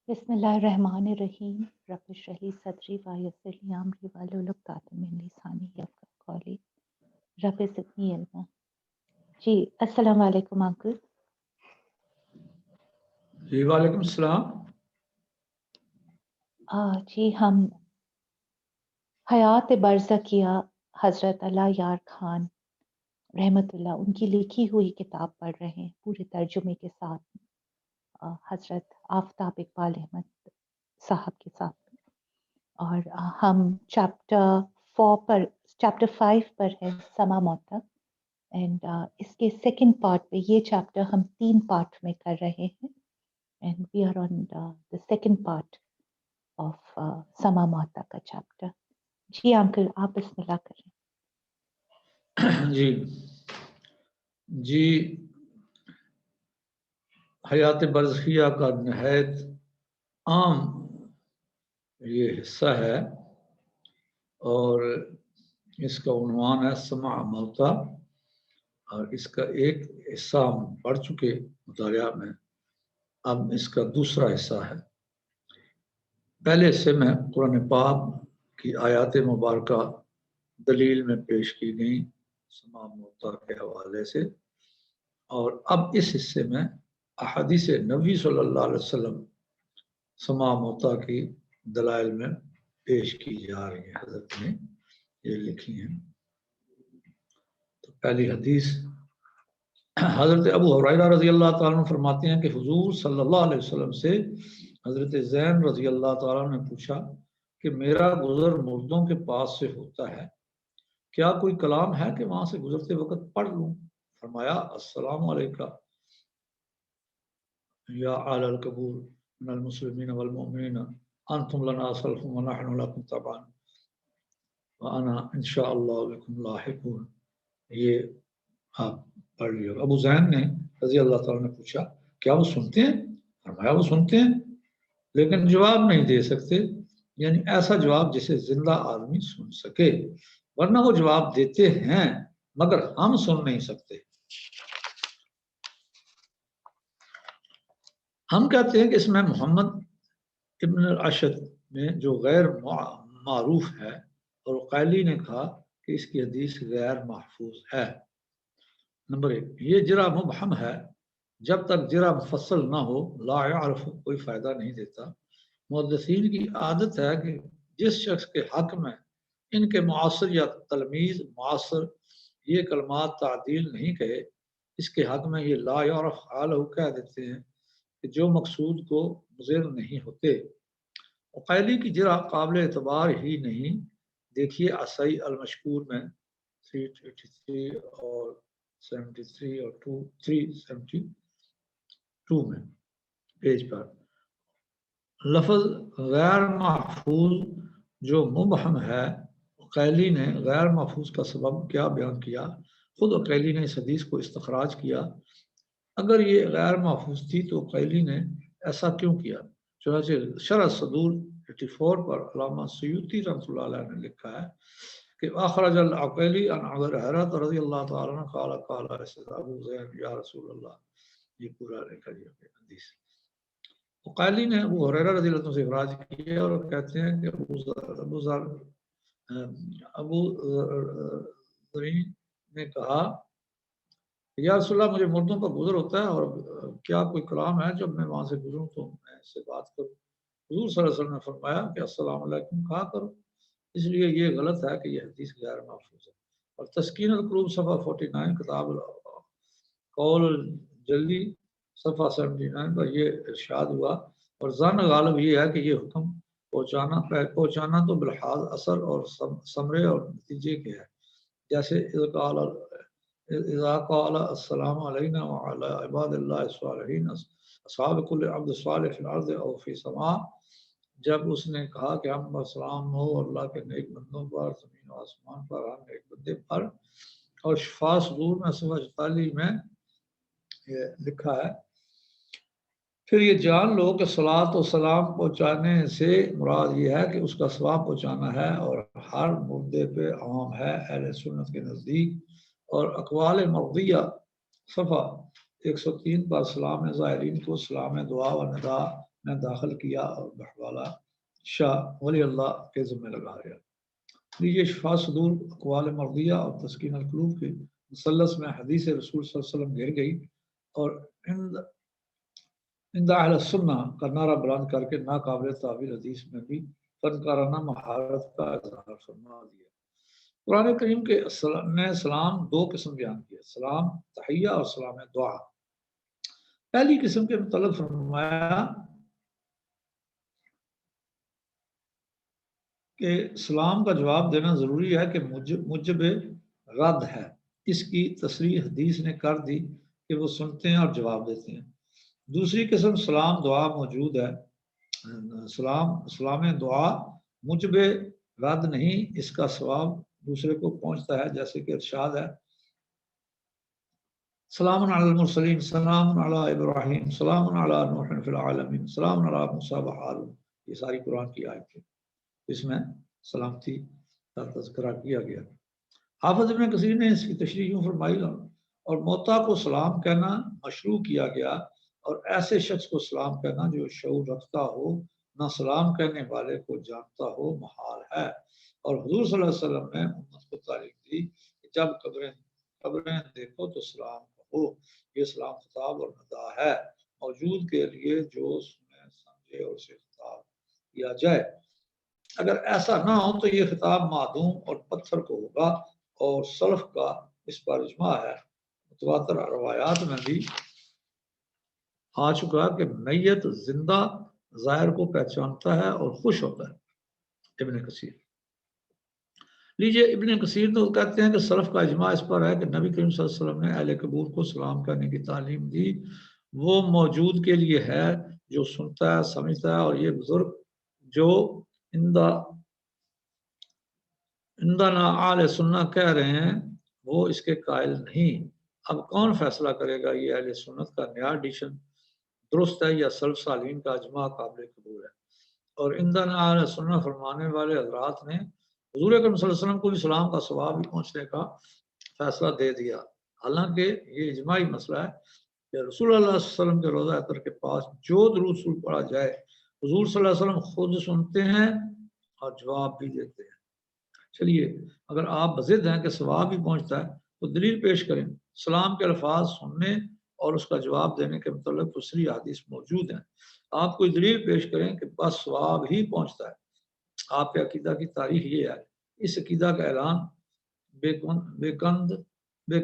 بسم اللہ الرحمن الرحیم رب اشرح لی صدری ویسر لی امری واحلل عقدۃ من لسانی یفقهوا قولی رب زدنی علما۔ جی السلام علیکم انکل۔ جی وعلیکم السلام۔ جی ہم حیات برزخیہ حضرت اللہ یار خان رحمت اللہ ان کی لکھی ہوئی کتاب پڑھ رہے ہیں پورے ترجمے کے ساتھ، حضرت آفتاب اقبال احمد صاحب کے ساتھ، اور ہم چیپٹر 5 پر ہے سما موتا، اینڈ اس کے سیکنڈ پارٹ پہ یہ چیپٹر ہم 3 پارٹ میں کر رہے ہیں، and we are on the second part of سما موتا کا چیپٹر۔ جی انکل آپ بسم اللہ کریں۔ جی حیات برزخیہ کا نہایت عام یہ حصہ ہے اور اس کا عنوان ہے سما موتا، اور اس کا ایک حصہ ہم پڑھ چکے مطالعہ میں، اب اس کا دوسرا حصہ ہے۔ پہلے حصے میں قرآن پاک کی آیات مبارکہ دلیل میں پیش کی گئی سما موتا کے حوالے سے، اور اب اس حصے میں احادیث نبی صلی اللہ علیہ وسلم سما موتا کی دلائل میں پیش کی جا رہی ہیں، حضرت نے یہ لکھی ہیں۔ تو پہلی حدیث حضرت ابو ہریرہ رضی اللہ تعالیٰ عنہ فرماتے ہیں کہ حضور صلی اللہ علیہ وسلم سے حضرت زین رضی اللہ تعالیٰ عنہ نے پوچھا کہ میرا گزر مردوں کے پاس سے ہوتا ہے، کیا کوئی کلام ہے کہ وہاں سے گزرتے وقت پڑھ لوں؟ فرمایا السلام علیکم یا آل القبور من المسلمین والمؤمنین انتم لنا سلف ونحن لکم تبعا وانا انشاءاللہ بکم لاحقون۔ یہ آپ پڑھ لیے۔ ابو زین نے رضی اللہ تعالیٰ نے پوچھا کیا وہ سنتے ہیں؟ فرمایا وہ سنتے ہیں لیکن جواب نہیں دے سکتے، یعنی ایسا جواب جسے زندہ آدمی سن سکے، ورنہ وہ جواب دیتے ہیں مگر ہم سن نہیں سکتے۔ ہم کہتے ہیں کہ اس میں محمد ابن الاشد میں جو غیر معروف ہے، اور قائلی نے کہا کہ اس کی حدیث غیر محفوظ ہے۔ نمبر 1، یہ جرح مبہم ہے، جب تک جرح مفصل نہ ہو لا يعرف کوئی فائدہ نہیں دیتا۔ محدثین کی عادت ہے کہ جس شخص کے حق میں ان کے معاصر یا تلمیذ معاصر یہ کلمات تعدیل نہیں کہے، اس کے حق میں یہ لا يعرف حالہ کہہ دیتے ہیں کہ جو مقصود کو مضر نہیں ہوتے۔ عقیلی کی جرح قابل اعتبار ہی نہیں، دیکھیے عصی المشکور میں 383 اور 73 اور 372 میں پیج پر۔ لفظ غیر محفوظ جو مبہم ہے، عقیلی نے غیر محفوظ کا سبب کیا بیان کیا؟ خود عقیلی نے اس حدیث کو استخراج کیا۔ اگر یہ غیر محفوظ تھی تو عقیلی نے ایسا کیوں کیا؟ چنانچہ شرح صدور 84 پر علامہ سیوطی رحمۃ اللہ علیہ نے لکھا ہے کہ اخرج العقیلی عن ابی ہریرہ رضی اللہ تعالیٰ عنہ قال قال ابو زین یا رسول اللہ۔ یہ پورا لکھا گیا حدیث۔ عقیلی نے ابو ہریرہ رضی اللہ عنہ سے اخراج کیا اور کہتے ہیں کہ ابو ذر نے کہا یا رسول اللہ مجھے مردوں کا گزر ہوتا ہے، اور کیا کوئی کلام ہے جب میں وہاں سے گزروں تو میں اس سے بات کروں؟ حضور صلی اللہ علیہ وسلم نے فرمایا کہ السلام علیکم کہا کرو، اس لیے یہ غلط ہے کہ یہ حدیث غیر محفوظ ہے۔ اور تسکین القلوب صفحہ 49 کتاب قول الجلی صفحہ 79 پر یہ ارشاد ہوا، اور ظن غالب یہ ہے کہ یہ حکم پہنچانا تو بلحاظ اثر اور ثمرے اور نتیجے کے ہے، جیسے اذا قال السلام علینا وعلی عباد اللہ الصالحین اصحاب کل عبد صالح فی الارض او فی سما، جب اس نے کہا کہ ہم السلام ہو اللہ کے نیک بندوں پر زمین و آسمان پر، ہم نیک بندے پر۔ اور شفا صدور میں صفحہ 44 میں یہ لکھا ہے، پھر یہ جان لو کہ صلاۃ و سلام پہنچانے سے مراد یہ ہے کہ اس کا ثواب پہنچانا ہے، اور ہر مردے پہ عام ہے اہل سنت کے نزدیک۔ اور اقوال مرضیہ صفحہ 103 پر سلام ظاہرین کو سلام دعا و ندا میں داخل کیا اور بحوالہ شاہ ولی اللہ کے ذمہ لگا دیا۔ یہ شفا صدور اقوال مرضیہ اور تسکین القلوب کے مثلث میں حدیث رسول صلی اللہ علیہ وسلم گر گئی اور عند اہل السنہ کا نعرہ بلند کر کے ناقابل تعویل حدیث میں بھی فنکارانہ مہارت کا اظہار فرما دیا۔ قرآن کریم کے نے سلام دو قسم بیان کیا، سلام تحیہ اور سلام دعا۔ پہلی قسم کے متعلق فرمایا کہ سلام کا جواب دینا ضروری ہے کہ موجب رد ہے، اس کی تصریح حدیث نے کر دی کہ وہ سنتے ہیں اور جواب دیتے ہیں۔ دوسری قسم سلام دعا موجود ہے، سلام دعا موجب رد نہیں، اس کا ثواب دوسرے کو پہنچتا ہے، جیسے کہ ارشاد ہے سلام علی المرسلین سلام علی ابراہیم سلام علی نوح فی العالمین سلام علی موسیٰ وہارون۔ یہ ساری قرآن کی آیت ہے، اس میں سلامتی کا تذکرہ کیا گیا۔ حافظ ابن کثیر نے اس کی تشریح یوں فرمائی اور موتا کو سلام کہنا مشروع کیا گیا، اور ایسے شخص کو سلام کہنا جو شعور رکھتا ہو، نہ سلام کہنے والے کو جانتا ہو، محال ہے۔ اور حضور صلی اللہ علیہ وسلم نے امت کو تعلیم دی کہ جب قبریں دیکھو تو سلام کہو، یہ سلام خطاب اور ندا ہے موجود کے لیے جو سنے سمجھے اور اسے خطاب کیا جائے۔ اگر ایسا نہ ہو تو یہ خطاب معدوم اور پتھر کو ہوگا، اور سلف کا اس پر اجماع ہے۔ متواتر روایات میں بھی آ چکا کہ میت زندہ ظاہر کو پہچانتا ہے اور خوش ہوتا ہے۔ ابن کثیر لیجئے، ابن کثیر تو کہتے ہیں کہ سلف کا اجماع اس پر ہے کہ نبی کریم صلی اللہ علیہ وسلم نے اہل قبور کو سلام کرنے کی تعلیم دی، وہ موجود کے لیے ہے جو سنتا ہے سمجھتا ہے، اور یہ بزرگ جو اندنا اہل سنہ کہہ رہے ہیں وہ اس کے قائل نہیں۔ اب کون فیصلہ کرے گا یہ اہل سنت کا نیا ایڈیشن درست ہے یا سلف صالحین کا اجماع قابل قبول ہے؟ اور اندنا اہل سنہ فرمانے والے حضرات نے حضور اکرم صلی اللہ علیہ وسلم کو بھی سلام کا ثواب بھی پہنچنے کا فیصلہ دے دیا، حالانکہ یہ اجماعی مسئلہ ہے کہ رسول اللہ صلی اللہ علیہ وسلم کے روضہ اطہر کے پاس جو درود شریف پڑھا جائے حضور صلی اللہ علیہ وسلم خود سنتے ہیں اور جواب بھی دیتے ہیں۔ چلیے، اگر آپ بضد ہیں کہ ثواب بھی پہنچتا ہے تو دلیل پیش کریں۔ سلام کے الفاظ سننے اور اس کا جواب دینے کے متعلق دوسری حدیث موجود ہیں، آپ کوئی دلیل پیش کریں کہ بس ثواب ہی پہنچتا ہے۔ آپ کے عقیدہ کی تاریخ یہ ہے، اس عقیدہ کا اعلان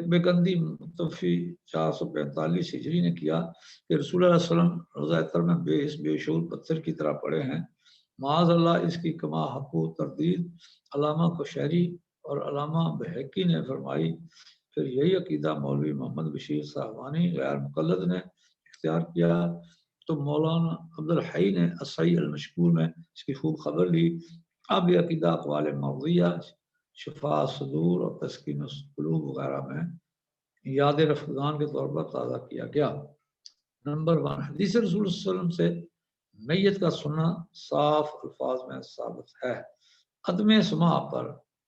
بیکندی متوفی 445 ہجری نے کیا کہ رسول اللہ صلی اللہ علیہ وسلم روضہ اطہر میں بے شعور پتھر کی طرح پڑے ہیں، معاذ اللہ۔ اس کی کما حق و تردید علامہ کشہری اور علامہ بہقی نے فرمائی۔ پھر یہی عقیدہ مولوی محمد بشیر صاحبانی غیر مقلد نے اختیار کیا تو مولانا عبدالحی نے الصحیح المشکور میں اس کی خوب خبر لی۔ اب یہ عقیدہ اقوال مرضیہ، شفا صدور اور تسکین القلوب وغیرہ میں یاد رفقدان کے طور پر تازہ کیا گیا۔ نمبر 1، حدیث رسول صلی اللہ علیہ وسلم سے میت کا سننا صاف الفاظ میں ثابت ہے۔ عدم سماع پر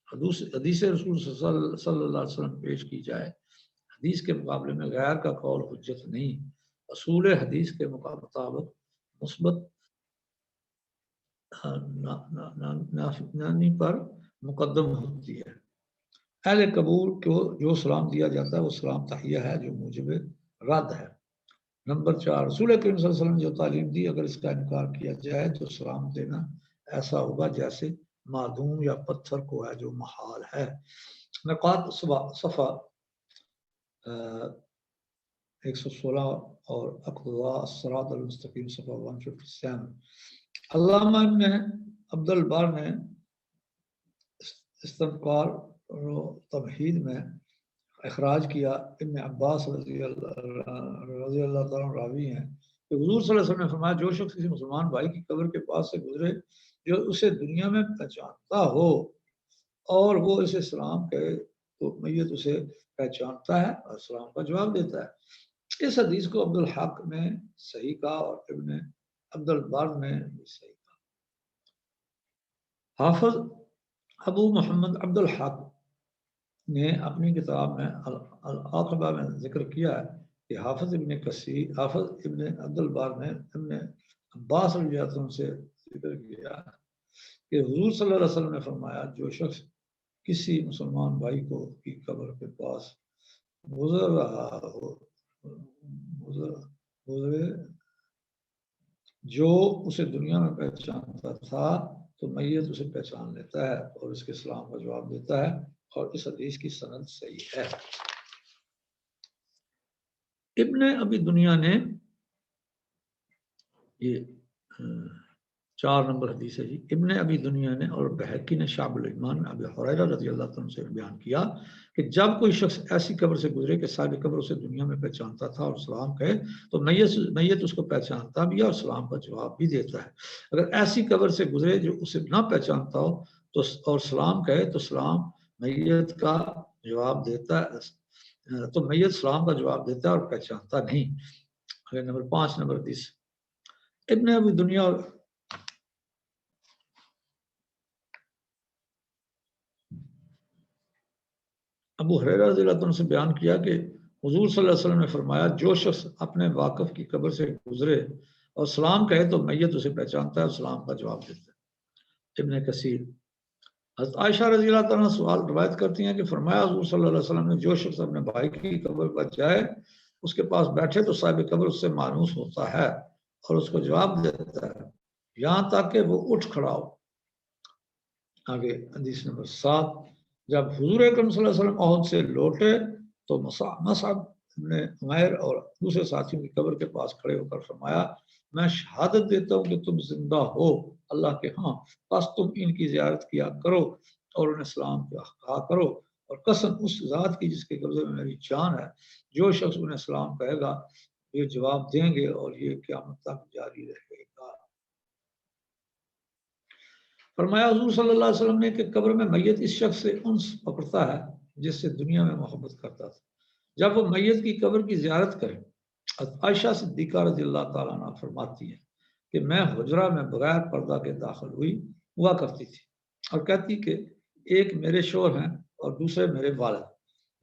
حدیث رسول صلی اللہ علیہ وسلم پیش کی جائے، حدیث کے مقابلے میں غیر کا قول حجت نہیں، اصول حدیث کے مطابق مثبت نانی پر مقدم ہوتی ہے۔ اہل قبول کو جو سلام دیا جاتا ہے وہ سلام تحیہ ہے جو موجب رد ہے۔ نمبر 4، رسول کریم صلی اللہ علیہ وسلم نے جو تعلیم دی اگر اس کا انکار کیا جائے تو سلام دینا ایسا ہوگا جیسے معدوم یا پتھر کو ہے جو محال ہے۔ نقاط صفحہ 116 اور اقتضاء الصراط المستقیم صفحہ 157۔ علامہ ابن عبد البر نے استذکار و تمہید میں اخراج کیا، ابن عباس رضی اللہ تعالیٰ راوی ہیں کہ حضور صلی اللہ علیہ وسلم نے فرمایا جو شخص کسی مسلمان بھائی کی قبر کے پاس سے گزرے جو اسے دنیا میں پہچانتا ہو اور وہ اسے سلام کہے تو میت اسے پہچانتا ہے اور سلام کا جواب دیتا ہے۔ اس حدیث کو عبدالحق نے صحیح کہا اور ابن عبد البر نے بھی صحیح کہا۔ حافظ ابو محمد عبدالحق نے اپنی کتاب میں العاقبہ میں ذکر کیا ہے کہ حافظ ابن عبد البر نے ابن عباس رضی اللہ عنہ سے ذکر کیا کہ حضور صلی اللہ علیہ وسلم نے فرمایا جو شخص کسی مسلمان بھائی کو کی قبر کے پاس گزر رہا ہو گزرے جو اسے دنیا میں پہچانتا تھا تو میت اسے پہچان لیتا ہے اور اس کے سلام کا جواب دیتا ہے، اور اس حدیث کی سند صحیح ہے۔ ابن ابی دنیا نے یہ 4 نمبر حدیث ہے جی، ابن ابی دنیا نے اور بہقی نے شعب الایمان میں ابی ہریرہ رضی اللہ عنہ سے بیان کیا کہ جب کوئی شخص ایسی قبر سے گزرے کہ صاحب قبر اسے دنیا میں پہچانتا تھا اور سلام کہے تو میت اس کو پہچانتا بھی ہے اور سلام کا جواب بھی دیتا ہے۔ اگر ایسی قبر سے گزرے جو اسے نہ پہچانتا ہو تو اور سلام کہے تو سلام میت کا جواب دیتا ہے، تو میت سلام کا جواب دیتا ہے اور پہچانتا نہیں۔ نمبر 5 نمبر حدیث ابن ابی دنیا ابو ہریرہ رضی اللہ عنہ سے بیان کیا کہ حضور صلی اللہ علیہ وسلم نے فرمایا جو شخص اپنے واقف کی قبر سے گزرے اور سلام کہے تو میت اسے پہچانتا ہے اور سلام کا جواب دیتا ہے۔ ابن کثیر حضرت عائشہ رضی اللہ عنہ سوال روایت کرتی ہیں کہ فرمایا حضور صلی اللہ علیہ وسلم نے جو شخص اپنے بھائی کی قبر پر جائے اس کے پاس بیٹھے تو صاحب قبر اس سے مانوس ہوتا ہے اور اس کو جواب دیتا ہے یہاں تک کہ وہ اٹھ کھڑا ہو۔ آگے حدیث نمبر 7 جب حضور اکرم صلی اللہ علیہ وسلم احد سے لوٹے تو مصعب نے عمیر اور دوسرے ساتھیوں کی قبر کے پاس کھڑے ہو کر فرمایا میں شہادت دیتا ہوں کہ تم زندہ ہو اللہ کے ہاں، بس تم ان کی زیارت کیا کرو اور انہیں سلام کہا کرو، اور قسم اس ذات کی جس کے قبضے میں میری جان ہے جو شخص انہیں سلام کہے گا یہ جواب دیں گے اور یہ قیامت تک جاری رہے گا۔ فرمایا حضور صلی اللہ علیہ وسلم نے کہ قبر میں میت اس شخص سے انس پکڑتا ہے جس سے دنیا میں محبت کرتا تھا۔ جب وہ میت کی قبر کی زیارت کرے، عائشہ صدیقہ رضی اللہ تعالیٰ عنہ فرماتی ہے کہ میں حجرہ میں بغیر پردہ کے داخل ہوا کرتی تھی اور کہتی کہ ایک میرے شوہر ہیں اور دوسرے میرے والد۔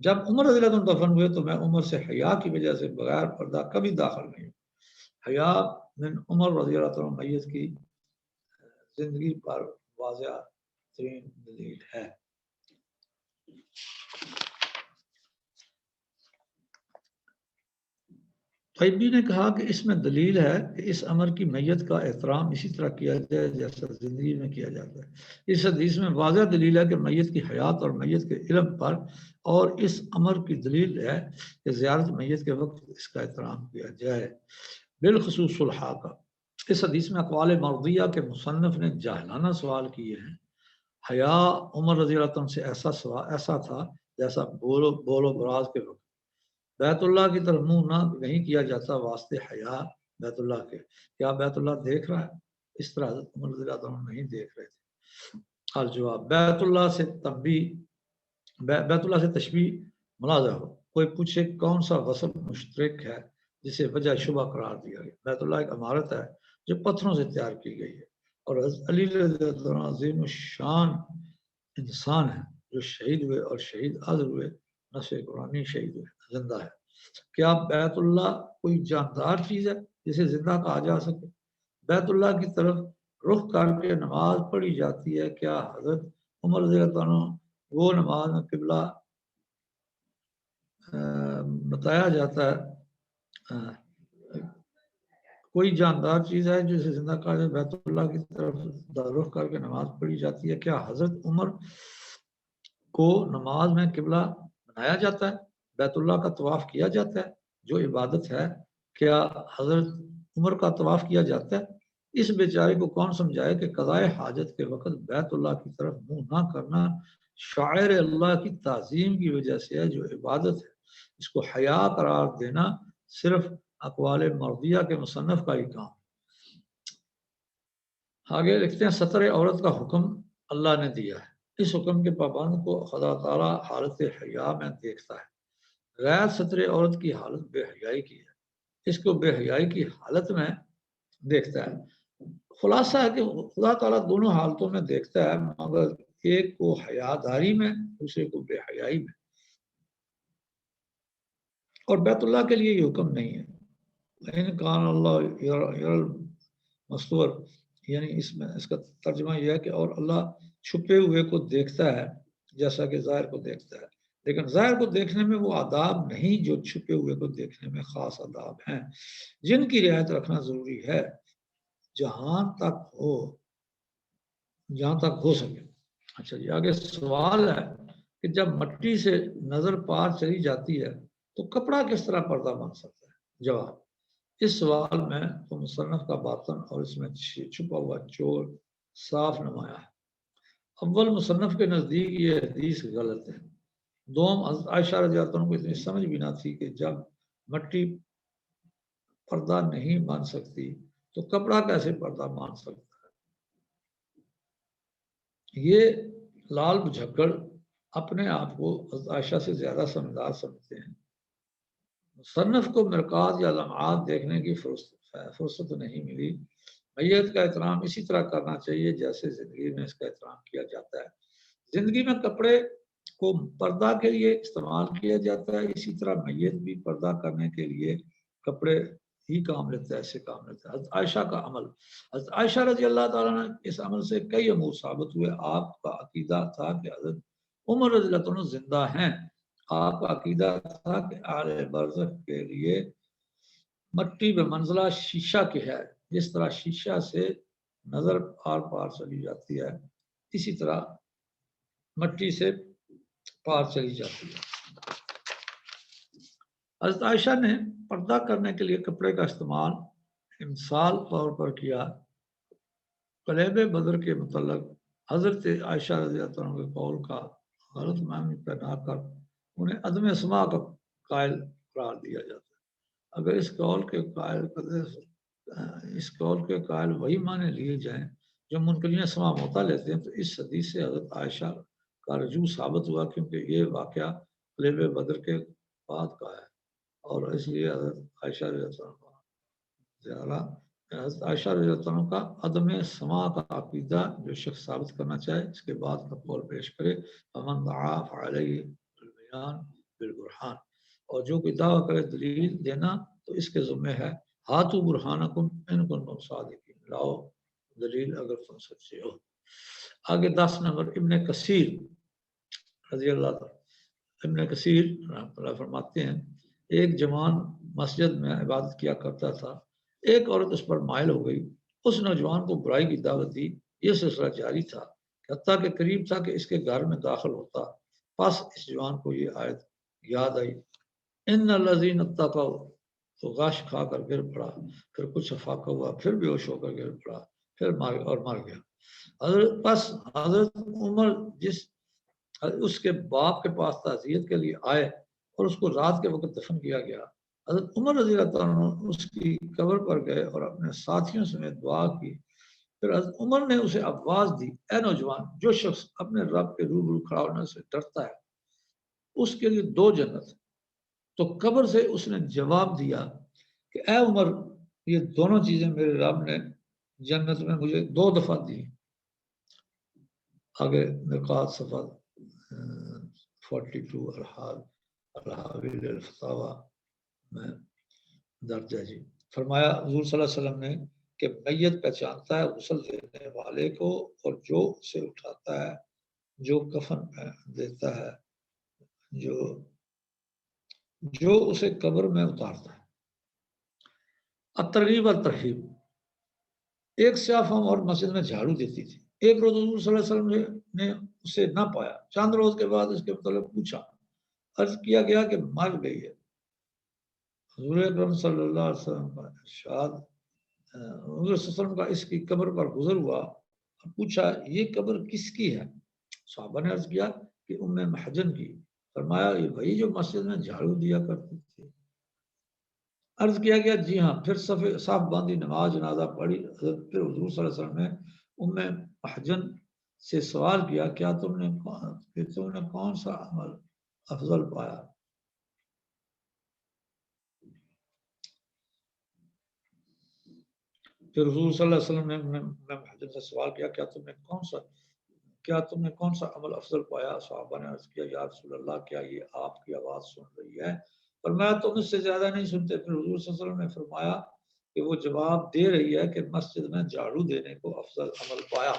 جب عمر رضی اللہ عنہ دفن ہوئے تو میں عمر سے حیا کی وجہ سے بغیر پردہ کبھی داخل نہیں ہوں۔ حیا من عمر رضی اللہ عنہ میت کی زندگی پر واضح ترین دلیل ہے۔ طیبی نے کہا کہ اس میں دلیل ہے کہ اس امر کی میت کا احترام اسی طرح کیا جائے جیسا زندگی میں کیا جاتا ہے۔ اس حدیث میں واضح دلیل ہے کہ میت کی حیات اور میت کے علم پر، اور اس امر کی دلیل ہے کہ زیارت میت کے وقت اس کا احترام کیا جائے، بالخصوص صلحاء کا۔ اس حدیث میں اقوال مرضیہ کے مصنف نے جاہلانہ سوال کیے ہیں۔ حیا عمر رضی اللہ عنہ سے ایسا تھا جیسا بولو براز کے وقت۔ بیت اللہ کی طرف منہ نہ نہیں کیا جاتا واسطے حیا بیت اللہ کے۔ کیا بیت اللہ دیکھ رہا ہے؟ اس طرح حضرت عمر رضی اللہ عنہ نہیں دیکھ رہے تھے۔ الجواب بیت اللہ سے تشبیہ ملاحظہ ہو، کوئی پوچھے کون سا وصف مشترک ہے جسے وجہ شبہ قرار دیا گیا۔ بیت اللہ ایک عمارت ہے جو پتھروں سے تیار کی گئی ہے، اور حضرت علی رضی اللہ عنہ عظیم الشان انسان ہے جو شہید ہوئے اور شہید حاضر ہوئے، نصر قرآنی شہید ہوئے، زندہ ہے۔ کیا بیت اللہ کوئی جاندار چیز ہے جسے زندہ کہا جا سکے؟ بیت اللہ کی طرف رخ کر کے نماز پڑھی جاتی ہے، کیا حضرت عمر رضی اللہ عنہ وہ نماز میں قبلہ بتایا جاتا ہے کوئی جاندار چیز ہے جسے زندہ کہا جائے؟ بیت اللہ کی طرف رخ کر کے نماز پڑھی جاتی ہے، کیا حضرت عمر کو نماز میں قبلہ بنایا جاتا ہے؟ بیت اللہ کا طواف کیا جاتا ہے جو عبادت ہے، کیا حضرت عمر کا طواف کیا جاتا ہے؟ اس بیچارے کو کون سمجھائے کہ قضاء حاجت کے وقت بیت اللہ کی طرف منہ نہ کرنا شاعر اللہ کی تعظیم کی وجہ سے ہے جو عبادت ہے، اس کو حیا قرار دینا صرف اقوال مرضیہ کے مصنف کا ہی کام۔ آگے لکھتے ہیں ستر عورت کا حکم اللہ نے دیا ہے، اس حکم کے پابند کو خدا تعالیٰ حالت حیا میں دیکھتا ہے، غیر ستر عورت کی حالت بے حیائی کی ہے، اس کو بے حیائی کی حالت میں دیکھتا ہے۔ خلاصہ ہے کہ خدا تعالیٰ دونوں حالتوں میں دیکھتا ہے، مگر ایک کو حیا داری میں، دوسرے کو بے حیائی میں۔ اور بیت اللہ کے لیے یہ حکم نہیں ہے۔ ان کان اللہ مستور یعنی اس کا ترجمہ یہ ہے کہ اور اللہ چھپے ہوئے کو دیکھتا ہے جیسا کہ ظاہر کو دیکھتا ہے، لیکن ظاہر کو دیکھنے میں وہ آداب نہیں جو چھپے ہوئے کو دیکھنے میں خاص آداب ہیں، جن کی رعایت رکھنا ضروری ہے جہاں تک ہو سکے۔ اچھا جی، آگے سوال ہے کہ جب مٹی سے نظر پار چلی جاتی ہے تو کپڑا کس طرح پردہ بن سکتا ہے؟ جواب، اس سوال میں تو مصنف کا باطن اور اس میں چھپا ہوا چور صاف نمایاں ہے۔ اول مصنف کے نزدیک یہ حدیث غلط ہے، دوم عائشہ رضی اللہ عنہ کو اتنی سمجھ بھی نہ تھی کہ جب مٹی پردہ نہیں بن سکتی تو کپڑا کیسے پردہ بن سکتا ہے۔ یہ لال بجھکڑ اپنے آپ کو عائشہ سے زیادہ سمجھدار سمجھتے ہیں۔ مصنف کو مرکات یا لمحات دیکھنے کی فرصت نہیں ملی۔ میت کا احترام اسی طرح کرنا چاہیے جیسے زندگی میں اس کا احترام کیا جاتا ہے۔ زندگی میں کپڑے کو پردہ کے لیے استعمال کیا جاتا ہے، اسی طرح میت بھی پردہ کرنے کے لیے کپڑے ہی کام لیتا ہے، ایسے کام لیتا ہے۔ حضرت عائشہ کا عمل، حضرت عائشہ رضی اللہ تعالیٰ عنہ اس عمل سے کئی امور ثابت ہوئے۔ آپ کا عقیدہ تھا کہ حضرت عمر رضی اللہ عنہ زندہ ہیں۔ آپ کا عقیدہ تھا کہ اہل برزخ کے لیے مٹی بمنزلہ شیشہ کے ہے، جس طرح شیشہ سے نظر آر پار چلی جاتی ہے اسی طرح مٹی سے پار چلی جاتی ہے۔ حضرت عائشہ نے پردہ کرنے کے لیے کپڑے کا استعمال مثال طور پر کیا۔ قلیب بدر کے متعلق حضرت عائشہ رضی اللہ عنہ کے قول کا غلط معنی پیدا کر انہیں عدم سماع کا قائل قرار دیا جاتا ہے۔ اگر اس قول کے قائل وہی معنی لیے جائیں جو منکرین سماع موتا لیتے ہیں تو اس حدیث سے حضرت عائشہ کا رجوع ثابت ہوا، کیونکہ یہ واقعہ قلیب بدر کے بعد کا ہے اور اس لیے حضرت عائشہ رضی اللہ عنہ کا عدم سماع کا عقیدہ جو شخص ثابت کرنا چاہے اس کے بعد کا قول پیش کرے، فمن دعا فعلیہ بالبیان بالبرہان، اور جو کوئی دعویٰ کرے دلیل دینا تو اس کے ذمہ ہے، ہاتھو برہانکم ان کنتم صادقین، لاؤ دلیل اگر تم سچے ہو۔ آگے 10 نمبر ابن کثیر رضی اللہ تعالیٰ، ابن کثیر رحمۃ اللہ فرماتے ہیں ایک جوان مسجد میں عبادت کیا کرتا تھا، ایک عورت اس پر مائل ہو گئی، اس نوجوان کو برائی کی دعوت دی، یہ سلسلہ جاری تھا حتیٰ کہ قریب تھا کہ اس کے گھر میں داخل ہوتا، پس اس جوان کو یہ آیت یاد آئی، ان الذین اتقوا، تو غش کھا کر گر پڑا، پھر کچھ افاقہ ہوا، پھر بے ہوش ہو کر گر پڑا، پھر مر گیا۔ حضرت عمر اس کے باپ کے پاس تعزیت کے لیے آئے اور اس کو رات کے وقت دفن کیا گیا۔ حضرت عمر رضی اللہ عنہ اس کی قبر پر گئے اور اپنے ساتھیوں سمیت دعا کی، پھر حضرت عمر نے اسے آواز دی، اے نوجوان، جو شخص اپنے رب کے روبرو کھڑا ہونے سے ڈرتا ہے اس کے لیے 2 جنت۔ تو قبر سے اس نے جواب دیا کہ اے عمر، یہ دونوں چیزیں میرے رب نے جنت میں مجھے 2 دفعہ دی۔ آگے مرقات صفحہ 42 الحاوی الفتاوی میں درج ہے جی۔ فرمایا حضور صلی اللہ علیہ وسلم نے کہ میت پہچانتا ہے غسل دینے والے کو اور جو اسے اٹھاتا ہے، جو کفن دیتا ہے، جو اسے قبر میں اتارتا ہے۔ الترغیب والترہیب، ایک سیاہ فام اور مسجد میں جھاڑو دیتی تھی، ایک روز حضور صلی اللہ علیہ وسلم نے اسے نہ پایا، چند روز کے بعد اس کے متعلق پوچھا، عرض کیا گیا کہ مر گئی ہے۔ حضور اکرم صلی اللہ علیہ وسلم کا ارشاد، حضور صلی اللہ علیہ وسلم کا اس کی قبر پر گزر ہوا اور پوچھا یہ قبر کس کی ہے؟ صحابہ نے عرض کیا کہ ام محجن کی۔ فرمایا یہ وہی جو مسجد میں جھاڑو دیا کرتی تھی۔ عرض کیا گیا جی ہاں، پھر صف باندھی، نماز جنازہ پڑھی۔ پھر حضور صلی اللہ علیہ وسلم نے ام محجن سے سوال کیا کیا تم نے کون سا عمل افضل پایا؟ پھر حضور صلی اللہ علیہ وسلم نے محجن سے سوال کیا کیا تم نے کون سا عمل افضل پایا؟ صحابہ نے عرض کیا یا رسول اللہ، کیا یہ آپ کی آواز سن رہی ہے؟ فرمایا تم اس سے زیادہ نہیں سنتے۔ پھر حضور صلی اللہ علیہ وسلم نے فرمایا کہ وہ جواب دے رہی ہے کہ مسجد میں جھاڑو دینے کو افضل عمل پایا۔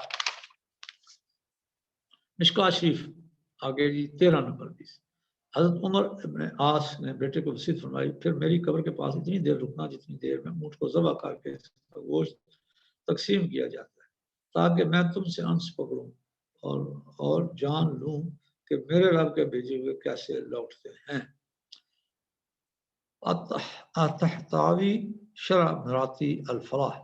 مشکات شریف آگے جی 13 نمبر 20۔ حضرت عمر ابن عاص نے بیٹے کو وصیت فرمائی، پھر میری قبر کے پاس اتنی دیر رکنا جتنی دیر میں اونٹ کو ذبح کر کے اس کا گوشت تقسیم کیا جاتا ہے، تاکہ میں تم سے انس پکڑوں اور جان لوں کہ میرے رب کے بھیجے ہوئے کیسے لوٹتے ہیں۔ تحتاوی شرح مراتی الفلاح۔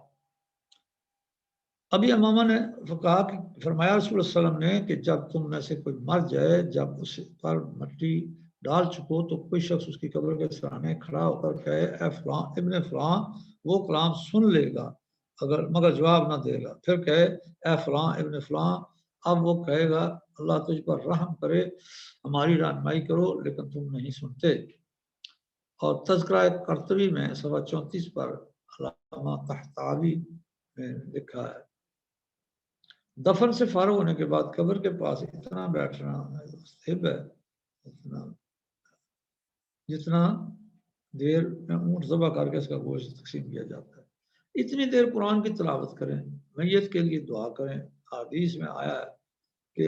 ابھی امامہ نے کہا کہ فرمایا رسول اللہ علیہ وسلم نے کہ جب تم میں سے کوئی مر جائے، جب اس پر مٹی ڈال چکو تو کوئی شخص اس کی قبر کے سامنے کھڑا ہو کر کہے اے فلاں ابن فلاں، وہ کلام سن لے گا مگر جواب نہ دے گا، پھر کہے اے فلاں ابن فلاں، اب وہ کہے گا اللہ تجھ پر رحم کرے، ہماری رہنمائی کرو، لیکن تم نہیں سنتے۔ اور تذکرہ قرطبی میں صفحہ 34 پر علامہ تحتاوی میں لکھا ہے، دفن سے فارغ ہونے کے بعد قبر کے پاس اتنا بیٹھنا مستحب ہے جتنا دیر میں اونٹ ذبح کر کے اس کا گوشت تقسیم کیا جاتا ہے۔ اتنی دیر قرآن کی تلاوت کریں، میت کے لیے دعا کریں۔ حدیث میں آیا ہے کہ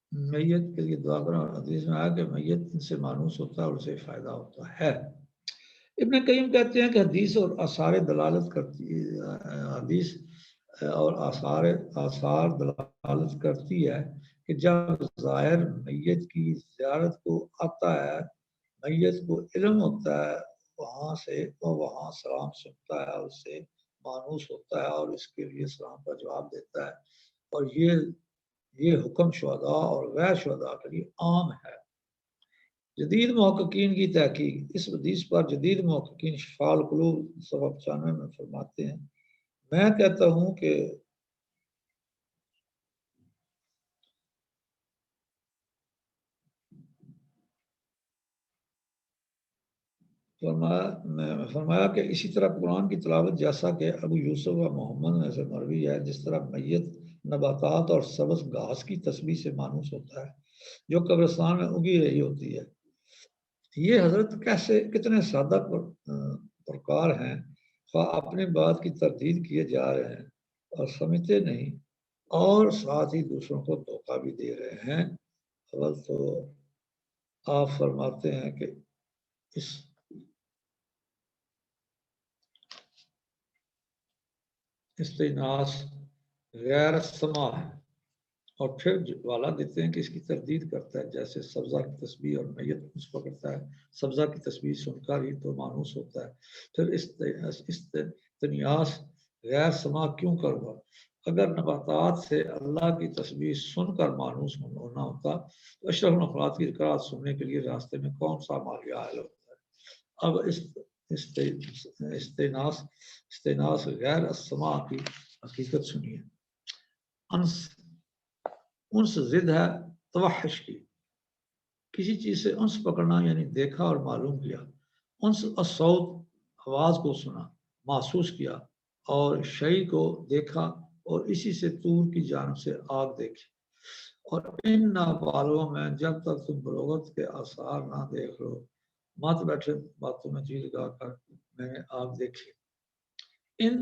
میت کے لیے دعا کریں، اور حدیث میں آیا کہ میت ان سے مانوس ہوتا ہے اور اسے فائدہ ہوتا ہے۔ ابن قیم کہتے ہیں کہ حدیث اور آثار دلالت کرتی ہے کہ جب زائر میت کی زیارت کو آتا ہے، میت کو علم ہوتا ہے، وہاں سلام سنتا ہے، اس سے مانوس ہوتا ہے اور اس کے لیے سلام کا جواب دیتا ہے، اور یہ حکم شہداء اور غیر شہداء کے لیے عام ہے۔ جدید محققین کی تحقیق اس حدیث پر جدید محققین شفاء القلوب صفحہ 95 میں فرماتے ہیں، میں کہتا ہوں کہ فرمایا کہ اسی طرح قرآن کی تلاوت جیسا کہ ابو یوسف و محمد میں سے مروی ہے، جس طرح میت نباتات اور سبز گھاس کی تسبیح سے مانوس ہوتا ہے جو قبرستان میں اگی رہی ہوتی ہے۔ یہ حضرت کتنے سادہ پرکار ہیں، خواہ اپنی بات کی تردید کیے جا رہے ہیں اور سمجھتے نہیں، اور ساتھ ہی دوسروں کو دھوکہ بھی دے رہے ہیں۔ اول تو آپ فرماتے ہیں کہ استئناس غیر سما ہے، اور پھر والا دیتے ہیں کہ اس کی تردید کرتا ہے، جیسے سبزہ کی تسبیح اور میت اس پکڑتا ہے، سبزہ کی تسبیح سن کر ہی تو مانوس ہوتا ہے۔ پھر استئناس غیر سما کیوں کروا؟ اگر نباتات سے اللہ کی تسبیح سن کر مانوس ہونا ہوتا تو اشرف المخلوقات کی قرات سننے کے لیے راستے میں کون سا مالیہ حائل ہوتا ہے؟ اب استئناس غیر السماع کی حقیقت سنیے۔ انس ضد ہے توحش کی، کسی چیز سے انس پکڑنا یعنی دیکھا اور معلوم کیا۔ انس الصوت آواز کو سنا، محسوس کیا، اور شیء کو دیکھا، اور اسی سے طور کی جانب سے آگ دیکھی۔ اور ان نابالغوں میں جب تک تم بلوغت کے آثار نہ دیکھ لو مت بیٹھے باتوں میں جی لگا کر میں نے آگ دیکھی۔ ان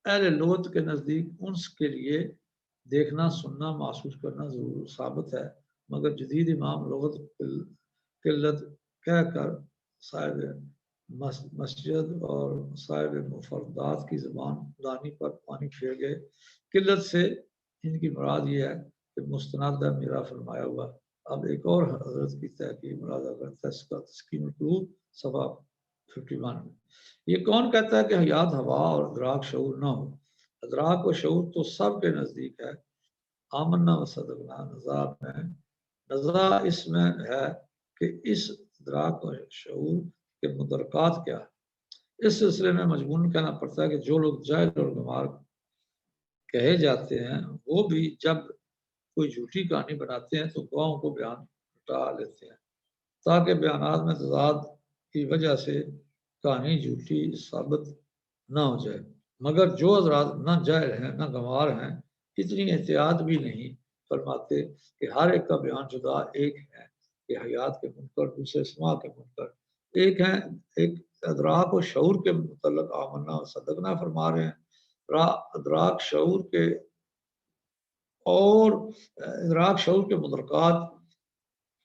اہل لغت کے نزدیک انس کے لیے دیکھنا، سننا، محسوس کرنا ضرور ثابت ہے، مگر جدید امام لغت قلت کہہ کر صاحب مسجد اور صاحب مفردات کی زبان دانی پر پانی پھیر گئے۔ قلت سے ان کی مراد یہ ہے کہ مستند ہے میرا فرمایا ہوا۔ اب ایک اور حضرت کی تحقیق مراجعہ کرتا ہے، اس کا تسکین القلوب صفحہ 51 میں۔ یہ کون کہتا ہے کہ حیات ہوا اور ادراک شعور نہ ہو؟ ادراک و شعور تو سب کے نزدیک ہے۔ آمنا و صدقنا نزا اس میں ہے کہ اس ادراک و شعور کے مدرکات کیا ہے۔ اس سلسلے میں مجبوراً کہنا پڑتا ہے کہ جو لوگ جاہل اور گمار کہے جاتے ہیں وہ بھی جب کوئی جھوٹی کہانی بناتے ہیں تو گواہوں کو بیان ہٹا لیتے ہیں تاکہ بیانات میں تضاد کی وجہ سے کہانی جھوٹی ثابت نہ ہو جائے۔ مگر جو حضرات نہ جاہل ہیں نہ گنوار ہیں، اتنی احتیاط بھی نہیں فرماتے کہ ہر ایک کا بیان جدا ایک ہے کہ حیات کے منکر دوسرے سما کے منکر، ایک ہیں ایک ادراک و شعور کے متعلق آمنا و صدقنا فرما رہے ہیں، ادراک شعور کے اور ادراک شعور کے مدرکات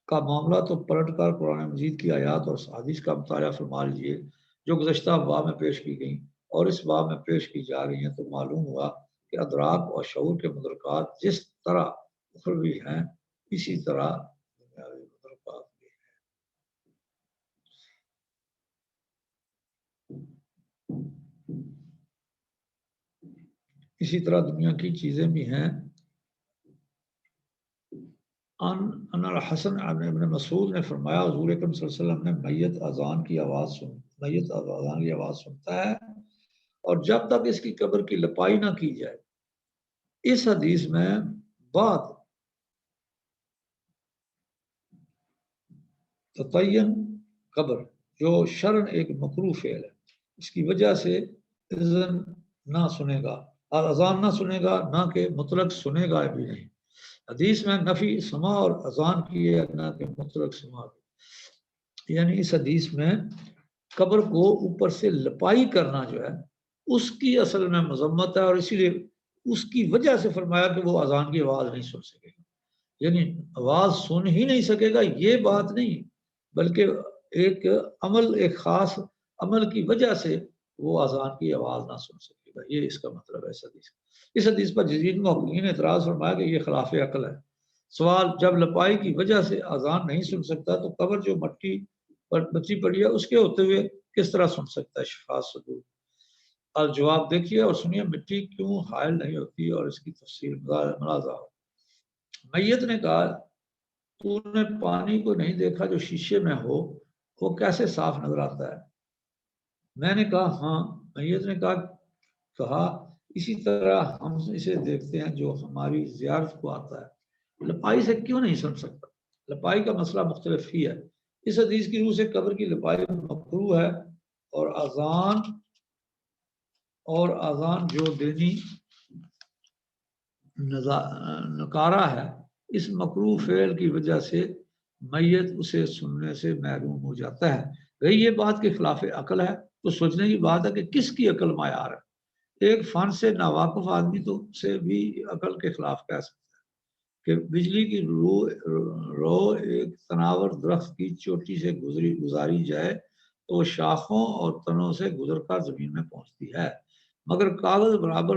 کا معاملہ تو پلٹ کر قرآن مجید کی آیات اور حدیث کا مطالعہ فرما لیجیے جو گزشتہ باب میں پیش کی گئیں اور اس باب میں پیش کی جا رہی ہیں، تو معلوم ہوا کہ ادراک اور شعور کے مدرکات جس طرح اخروی ہیں اسی طرح دنیاوی مدرکات بھی ہیں، اسی طرح دنیا کی چیزیں بھی ہیں۔ ان الحسن ابن مسعود نے فرمایا حضور اکرم صلی اللہ علیہ وسلم نے میت اذان کی آواز سنتا ہے اور جب تک اس کی قبر کی لپائی نہ کی جائے۔ اس حدیث میں بعد تطین قبر جو شرن ایک مکروہ فعل ہے، اس کی وجہ سے اذن نہ سنے گا اور اذان نہ سنے گا، نہ کہ مطلق سنے گا بھی نہیں۔ حدیث میں نفی سما اور اذان کی ہے، نہ کہ مطلق سما کی، یعنی اس حدیث میں قبر کو اوپر سے لپائی کرنا جو ہے اس کی اصل میں مذمت ہے، اور اسی لیے اس کی وجہ سے فرمایا کہ وہ اذان کی آواز نہیں سن سکے گا، یعنی آواز سن ہی نہیں سکے گا یہ بات نہیں، بلکہ ایک عمل، ایک خاص عمل کی وجہ سے وہ اذان کی آواز نہ سن سکے گا، یہ اس کا مطلب ہے اس حدیث پر جدید محققین نے اعتراض فرمایا کہ یہ خلاف عقل ہے۔ سوال، جب لپائی کی وجہ سے اذان نہیں سن سکتا تو قبر جو مٹی پر بچی پڑی ہے اس کے ہوتے ہوئے کس طرح سن سکتا ہے؟ شفاعت صدور۔ اور جواب دیکھیے اور سنیے، مٹی کیوں حائل نہیں ہوتی اور اس کی تفصیل ملاحظہ ہو۔ میت نے کہا تو نے پانی کو نہیں دیکھا جو شیشے میں ہو، وہ کیسے صاف نظر آتا ہے؟ میں نے کہا ہاں۔ میت نے کہا اسی طرح ہم اسے دیکھتے ہیں جو ہماری زیارت کو آتا ہے، لپائی سے کیوں نہیں سن سکتا؟ لپائی کا مسئلہ مختلف ہی ہے۔ اس حدیث کی روح سے قبر کی لپائی مکروہ ہے، اور اذان جو دینی نکارہ ہے، اس مکروہ فعل کی وجہ سے میت اسے سننے سے محروم ہو جاتا ہے۔ رہی یہ بات کے خلاف عقل ہے تو سوچنے کی بات ہے کہ کس کی عقل معیار ہے؟ ایک فن سے ناواقف آدمی تو سے بھی عقل کے خلاف کہہ سکتا ہے کہ بجلی کی رو ایک تناور درخت کی چوٹی سے گزاری جائے تو شاخوں اور تنوں سے گزر کر زمین میں پہنچتی ہے، مگر کاغذ برابر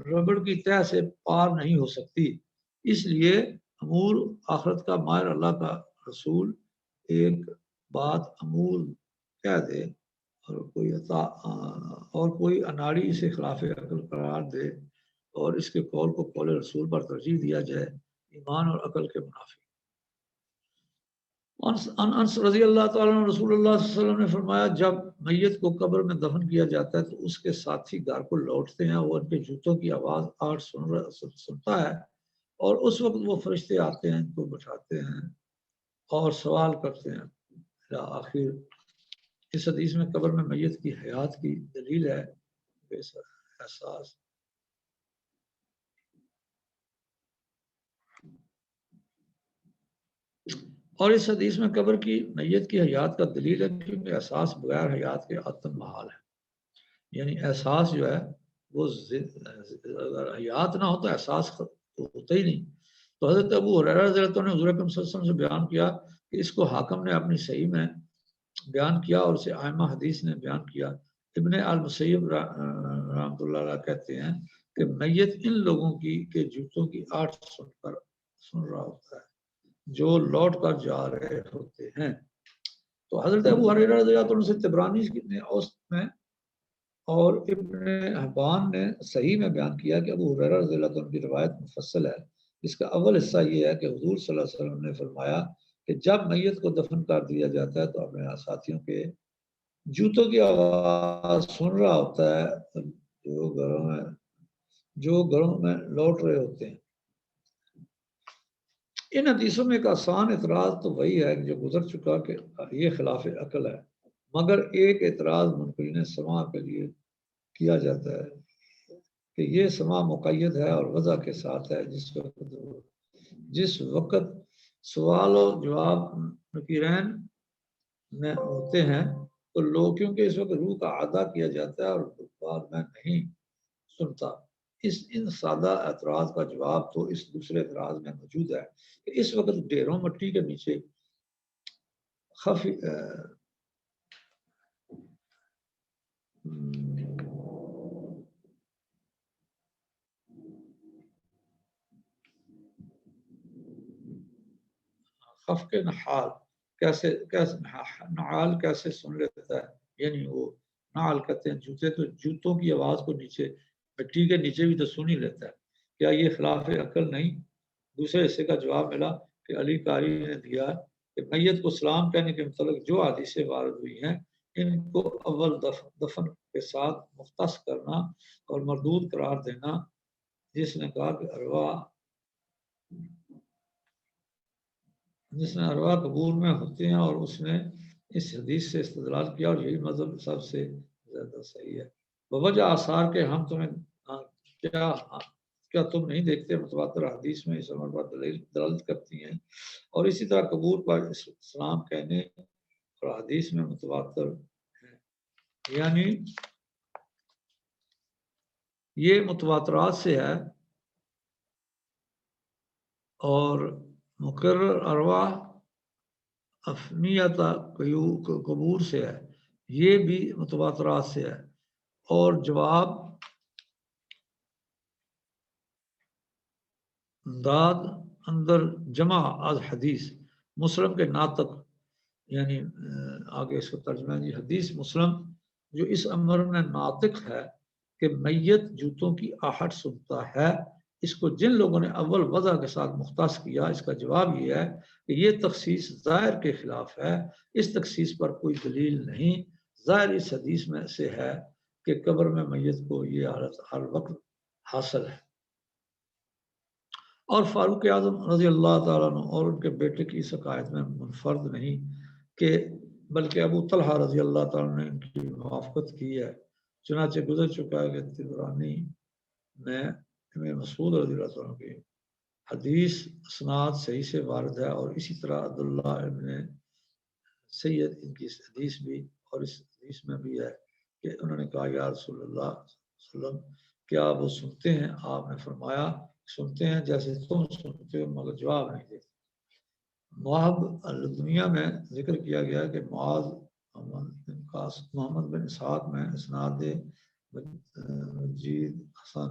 ربڑ کی تہ سے پار نہیں ہو سکتی۔ اس لیے امور آخرت کا ماہر اللہ کا رسول ایک بات امور کہہ دے اور کوئی اناڑی اسے خلاف عقل قرار دے اور اس کے قول کو قول رسول پر ترجیح دیا جائے، ایمان اور عقل کے منافی۔ انس رضی اللہ تعالیٰ عنہ رسول اللہ صلی اللہ علیہ وسلم نے فرمایا جب میت کو قبر میں دفن کیا جاتا ہے تو اس کے ساتھی گھر کو لوٹتے ہیں، وہ ان کے جوتوں کی آواز آٹھ سنتا ہے، اور اس وقت وہ فرشتے آتے ہیں، ان کو بٹھاتے ہیں اور سوال کرتے ہیں آخر۔ اس حدیث میں قبر میں میت کی حیات کی دلیل ہے احساس۔ اور اس حدیث میں قبر کی میت کی حیات کا دلیل ہے کیونکہ احساس بغیر حیات کے عدم محال ہے، یعنی احساس جو ہے وہ اگر حیات نہ ہو تو احساس ہوتا ہی نہیں۔ تو حضرت ابو ہریرہ رضی اللہ عنہ نے حضور اکرم صلی اللہ علیہ وسلم سے بیان کیا کہ اس کو حاکم نے اپنی صحیح میں بیان کیا اور اسے ائمہ حدیث نے بیان کیا۔ ابن المسیب رحمۃ اللہ علیہ کہتے ہیں کہ میت ان لوگوں کی کہ جوتوں کی آٹھ سن رہا ہوتا ہے جو لوٹ کر جا رہے ہوتے ہیں۔ تو حضرت ابو ہریرہ رضی اللہ عنہ سے طبرانی نے اوسط میں اور ابن حبان نے صحیح میں بیان کیا کہ ابو ہریرہ رضی اللہ عنہ کی روایت مفصل ہے، جس کا اول حصہ یہ ہے کہ حضور صلی اللہ علیہ وسلم نے فرمایا کہ جب میت کو دفن کر دیا جاتا ہے تو اپنے ساتھیوں کے جوتوں کی آواز سن رہا ہوتا ہے جو گھروں میں لوٹ رہے ہوتے ہیں۔ ان حدیثوں میں ایک آسان اعتراض تو وہی ہے جو گزر چکا کہ یہ خلاف عقل ہے، مگر ایک اعتراض منکرین سماع کے لیے کیا جاتا ہے کہ یہ سماع مقید ہے اور وضع کے ساتھ ہے، جس وقت سوال و جواب نکیرین میں ہوتے ہیں تو لوگ، کیونکہ اس وقت روح کا اعادہ کیا جاتا ہے اور بعد میں نہیں سنتا. ان سادہ اعتراض کا جواب تو اس دوسرے اعتراض میں موجود ہے کہ اس وقت ڈھیروں مٹی کے نیچے خف کے نحال نعال کیسے سن لیتا ہے، یعنی وہ نعال کہتے ہیں جوتے، تو جوتوں کی آواز کو نیچے مٹی کے نیچے بھی تو سن ہی لیتا ہے. کیا یہ خلاف عقل نہیں؟ دوسرے حصے کا جواب ملا کہ علی قاری نے دیا کہ میت کو سلام کہنے کے متعلق جو حدیثیں وارد ہوئی ہیں ان کو اول دفن کے ساتھ مختص کرنا اور مردود قرار دینا، جس نے کہا کہ ارواح قبور میں ہوتے ہیں، اور اس نے اس حدیث سے استدلال کیا اور یہی مذہب سب سے زیادہ صحیح ہے. بوجہ آثار کے ہم تمہیں کیا تم نہیں دیکھتے متواتر حدیث میں اس امر پر دلالت کرتی ہیں، اور اسی طرح قبور پر سلام کہنے اور حدیث میں متواتر ہے. یعنی یہ متواترات سے ہے اور مقرر ارواح افنیت قبور سے ہے، یہ بھی متواترات سے ہے. اور جواب داد اندر جمع از حدیث مسلم کے ناطق، یعنی آگے اس کو ترجمہ ہے حدیث مسلم جو اس امر میں ناطق ہے کہ میت جوتوں کی آہٹ سنتا ہے، اس کو جن لوگوں نے اول وضع کے ساتھ مختص کیا، اس کا جواب یہ ہے کہ یہ تخصیص ظاہر کے خلاف ہے. اس تخصیص پر کوئی دلیل نہیں. ظاہر اس حدیث میں سے ہے کہ قبر میں میت کو یہ حالت ہر وقت حاصل ہے. اور فاروق اعظم رضی اللہ تعالیٰ عنہ اور ان کے بیٹے کی اس عقائد میں منفرد نہیں کہ بلکہ ابو طلحہ رضی اللہ تعالیٰ نے ان کی موافقت کی ہے. چنانچہ گزر چکا ہے کہ طبرانی میں مسعود رضی اللہ تعالیٰ کی حدیث اسناد صحیح سے وارد ہے، اور اسی طرح عبداللہ ابن سید ان کی حدیث بھی، اور اس حدیث میں بھی ہے کہ انہوں نے کہا یا رسول اللہ صلی اللہ علیہ وسلم کیا وہ سنتے ہیں؟ آپ نے فرمایا سنتے ہیں جیسے تم سنتے ہو مگر جواب نہیں دیتے. موہب الدنیا میں ذکر کیا گیا کہ معاذ محمد بن اسحاق میں اسناد مجید حسن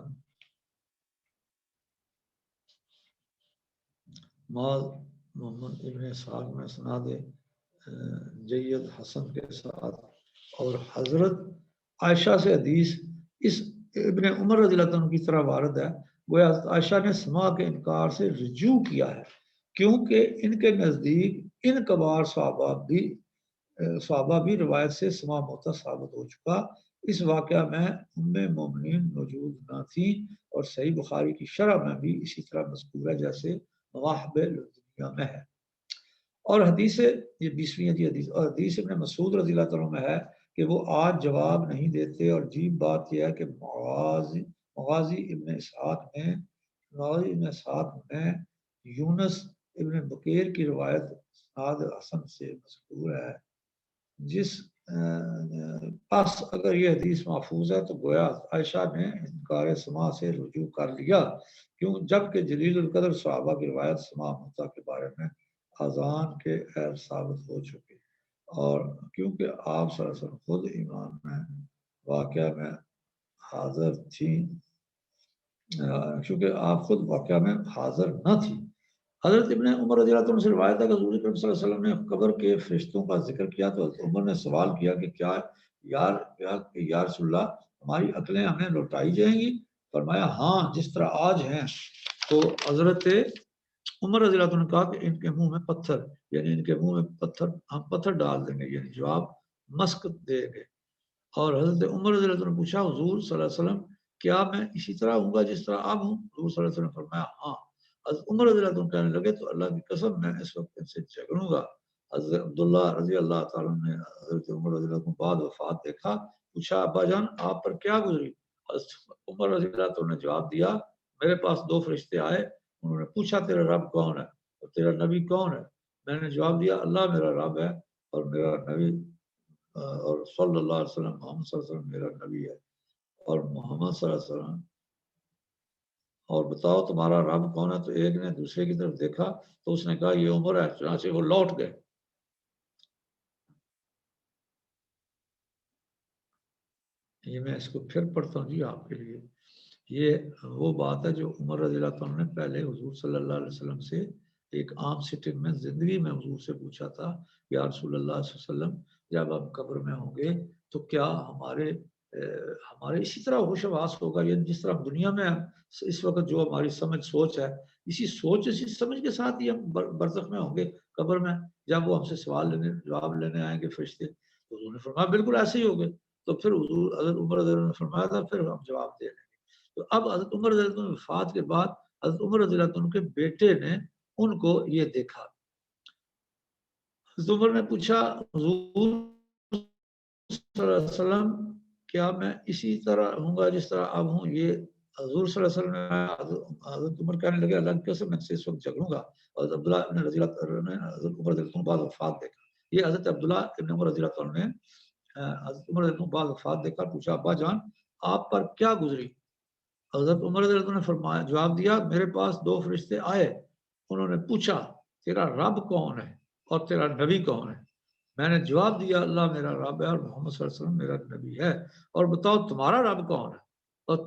معاذ محمد ابن اسحاق میں اسناد جید حسن کے ساتھ اور حضرت عائشہ سے حدیث اس ابن عمر رضی اللہ عنہ کی طرح وارد ہے. گویا حضرت عائشہ نے سما کے انکار سے رجوع کیا ہے، کیونکہ ان کے نزدیک ان کبار صحابہ بھی روایت سے سما موتا ثابت ہو چکا. اس واقعہ میں ام مومنین موجود نہ تھی، اور صحیح بخاری کی شرح میں بھی اسی طرح مذکور ہے جیسے مواہب الدنیا میں ہے. اور حدیث یہ 20ویں حدیث اور حدیث ابن مسعود رضی اللہ عنہ میں ہے کہ وہ آج جواب نہیں دیتے. اور عجیب بات یہ ہے کہ مغازی ابن اسحاق میں یونس ابن بکیر کی روایت اسناد حسن سے مذکور ہے، جس پس اگر یہ حدیث محفوظ ہے تو گویا عائشہ نے انکار سما سے رجوع کر لیا، کیوں جبکہ جلیل القدر صحابہ کی روایت سما موتا کے بارے میں اذان کے غیر ثابت ہو چکی، اور کیونکہ آپ صلی اللہ علیہ وسلم خود ایمان میں واقعہ میں حاضر تھیں، کیونکہ آپ خود واقعہ میں حاضر نہ تھی. حضرت ابن عمر رضی اللہ عنہ سے روایت ہے کہ حضور اکرم صلی اللہ علیہ وسلم نے قبر کے فرشتوں کا ذکر کیا تو حضرت عمر نے سوال کیا کہ کیا یا رسول اللہ ہماری عقلیں ہمیں لوٹائی جائیں گی؟ فرمایا ہاں جس طرح آج ہیں. تو حضرت عمر رضی اللہ عنہ نے کہا کہ ان کے منہ میں پتھر، یعنی ان کے منہ میں ہم پتھر ڈال دیں گے، یعنی جواب مسک دے گے. اور حضرت عمر رضی اللہ عنہ نے پوچھا حضور صلی اللہ علیہ وسلم کیا میں اسی طرح ہوں گا جس طرح اب ہوں؟ حضور صلی اللہ علیہ وسلم نے فرمایا ہاں. حضرت عمر رضی اللہ عنہ کہنے لگے تو اللہ کی قسم میں اس وقت ان سے جھگڑوں گا. حضرت عبداللہ رضی اللہ تعالیٰ نے حضرت عمر رضی اللہ عنہ بعد وفات دیکھا، پوچھا ابا جان آپ پر کیا گزری؟ حضرت عمر رضی اللہ عنہ نے جواب دیا میرے پاس 2 فرشتے آئے، انہوں نے پوچھا تیرا رب کون ہے اور تیرا نبی کون ہے؟ میں نے جواب دیا اللہ میرا رب ہے اور میرا نبی اور صلی اللہ علیہ وسلم محمد صلی اللہ علیہ وسلم میرا نبی ہے اور محمد صلی اللہ علیہ وسلم اور بتاؤ تمہارا رب کون ہے؟ تو ایک نے دوسرے کی طرف دیکھا تو اس نے کہا یہ عمر ہے، چنانچہ وہ لوٹ گئے۔ یہ میں اس کو پھر پڑھتا ہوں جی آپ کے لیے۔ یہ وہ بات ہے جو عمر رضی اللہ عنہ نے پہلے حضور صلی اللہ علیہ وسلم سے ایک عام سٹنگ میں زندگی میں حضور سے پوچھا تھا، یا رسول اللہ صلی اللہ علیہ وسلم جب ہم قبر میں ہوں گے تو کیا ہمارے اسی طرح ہوش و حواس ہوگا، یعنی جس طرح دنیا میں اس وقت جو ہماری سمجھ سوچ ہے، اسی سوچ اسی سمجھ کے ساتھ ہی ہم برزخ میں ہوں گے قبر میں جب وہ ہم سے سوال جواب لینے آئیں گے فرشتے؟ تو حضور نے فرمایا بالکل ایسے ہی ہوگے۔ تو پھر حضور حضرت عمر رضی اللہ عنہ نے فرمایا تھا پھر ہم جواب دے لیں گے۔ تو اب حضرت عمر رضی اللہ عنہ وفات کے بعد حضرت عمر رضی اللہ عنہ کے بیٹے نے ان کو یہ دیکھا۔ حضرت عمر نے پوچھا حضور صلی اللہ علیہ وسلم کیا میں اسی طرح ہوں گا جس طرح اب ہوں؟ یہ حضور صلی اللہ علیہ وسلم حضرت عمر کہنے لگے اللہ کی قسم میں سے اس وقت جھگڑوں گا۔ حضرت عبداللہ ابن رضی اللہ عنہ نے حضرت عمر رضی اللہ عنہ بعد وفات دیکھا۔ یہ حضرت عبداللہ ابن عمر رضی اللہ عنہ نے حضرت عمر رضی اللہ عنہ بعد وفات دیکھا، پوچھا ابا جان آپ پر کیا گزری؟ حضرت عمر رضی اللہ عنہ نے فرمایا جواب دیا میرے پاس دو فرشتے آئے، انہوں نے پوچھا تیرا رب کون ہے اور تیرا نبی کون ہے؟ میں نے جواب دیا اللہ میرا رب ہے اور محمد صلی اللہ علیہ وسلم میرا نبی ہے، اور بتاؤ تمہارا رب کون ہے اور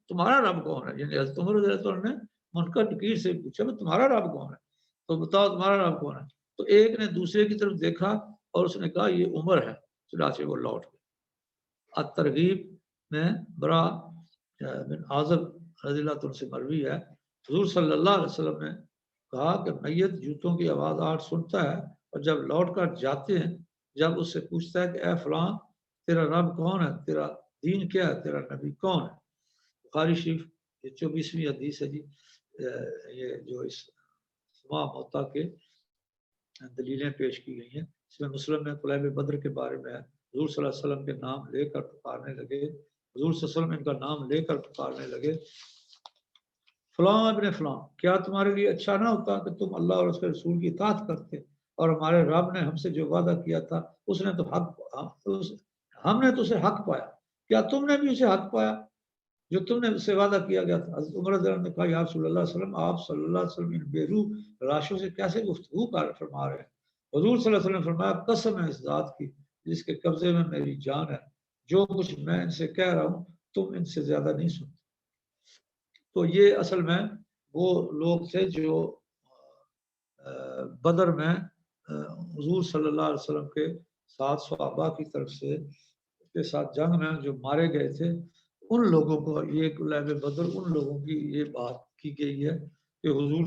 تمہارا رب کون ہے؟ یعنی حضرت عمر رضی اللہ عنہ نے منکر نکیر سے پوچھا تمہارا رب کون ہے، تو بتاؤ تمہارا رب کون ہے؟ تو ایک نے دوسرے کی طرف دیکھا اور اس نے کہا یہ عمر ہے، چنانچہ وہ لوٹ گئے۔ الترغیب میں برا بن عازب رضی اللہ عنہ سے مروی ہے حضور صلی اللہ علیہ وسلم نے کہا کہ میت جوتوں کی آواز آٹھ سنتا ہے اور جب لوٹ کر جاتے ہیں جب اس سے پوچھتا ہے کہ اے فلاں تیرا رب کون ہے، تیرا دین کیا ہے، تیرا نبی کون ہے؟ بخاری شریف یہ 24ویں حدیث ہے جی۔ یہ جو اس سما موتا کے دلیلیں پیش کی گئی ہیں، اس میں مسلم میں قلیب بدر کے بارے میں حضور صلی اللہ علیہ وسلم کے نام لے کر پکارنے لگے، حضور صلی اللہ علیہ وسلم ان کا نام لے کر پکارنے لگے فلاں ابن فلاں کیا تمہارے لیے اچھا نہ ہوتا کہ تم اللہ اور اس کے رسول کی اطاعت کرتے، اور ہمارے رب نے ہم سے جو وعدہ کیا تھا اس نے تو ہم نے تو اسے حق پایا، کیا تم نے بھی اسے حق پایا جو تم نے اسے وعدہ کیا گیا تھا؟ حضرت عمر رضی اللہ عنہ نے کہا یا رسول اللہ صلی اللہ علیہ وسلم آپ صلی اللہ علیہ وسلم ان بے روح راشوں سے کیسے گفتگو فرما رہے ہیں؟ حضور صلی اللہ علیہ وسلم نے فرمایا قسم ہے اس ذات کی جس کے قبضے میں میری جان ہے، جو کچھ میں ان سے کہہ رہا ہوں تم ان سے زیادہ نہیں سنتے۔ تو یہ اصل میں وہ لوگ تھے جو بدر میں حضور صلی اللہ علیہ وسلم کے ساتھ صحابہ کی طرف سے کے ساتھ جنگ میں جو مارے گئے تھے، ان لوگوں کو یہ قلیب بدر ان لوگوں کی یہ بات کی گئی ہے کہ حضور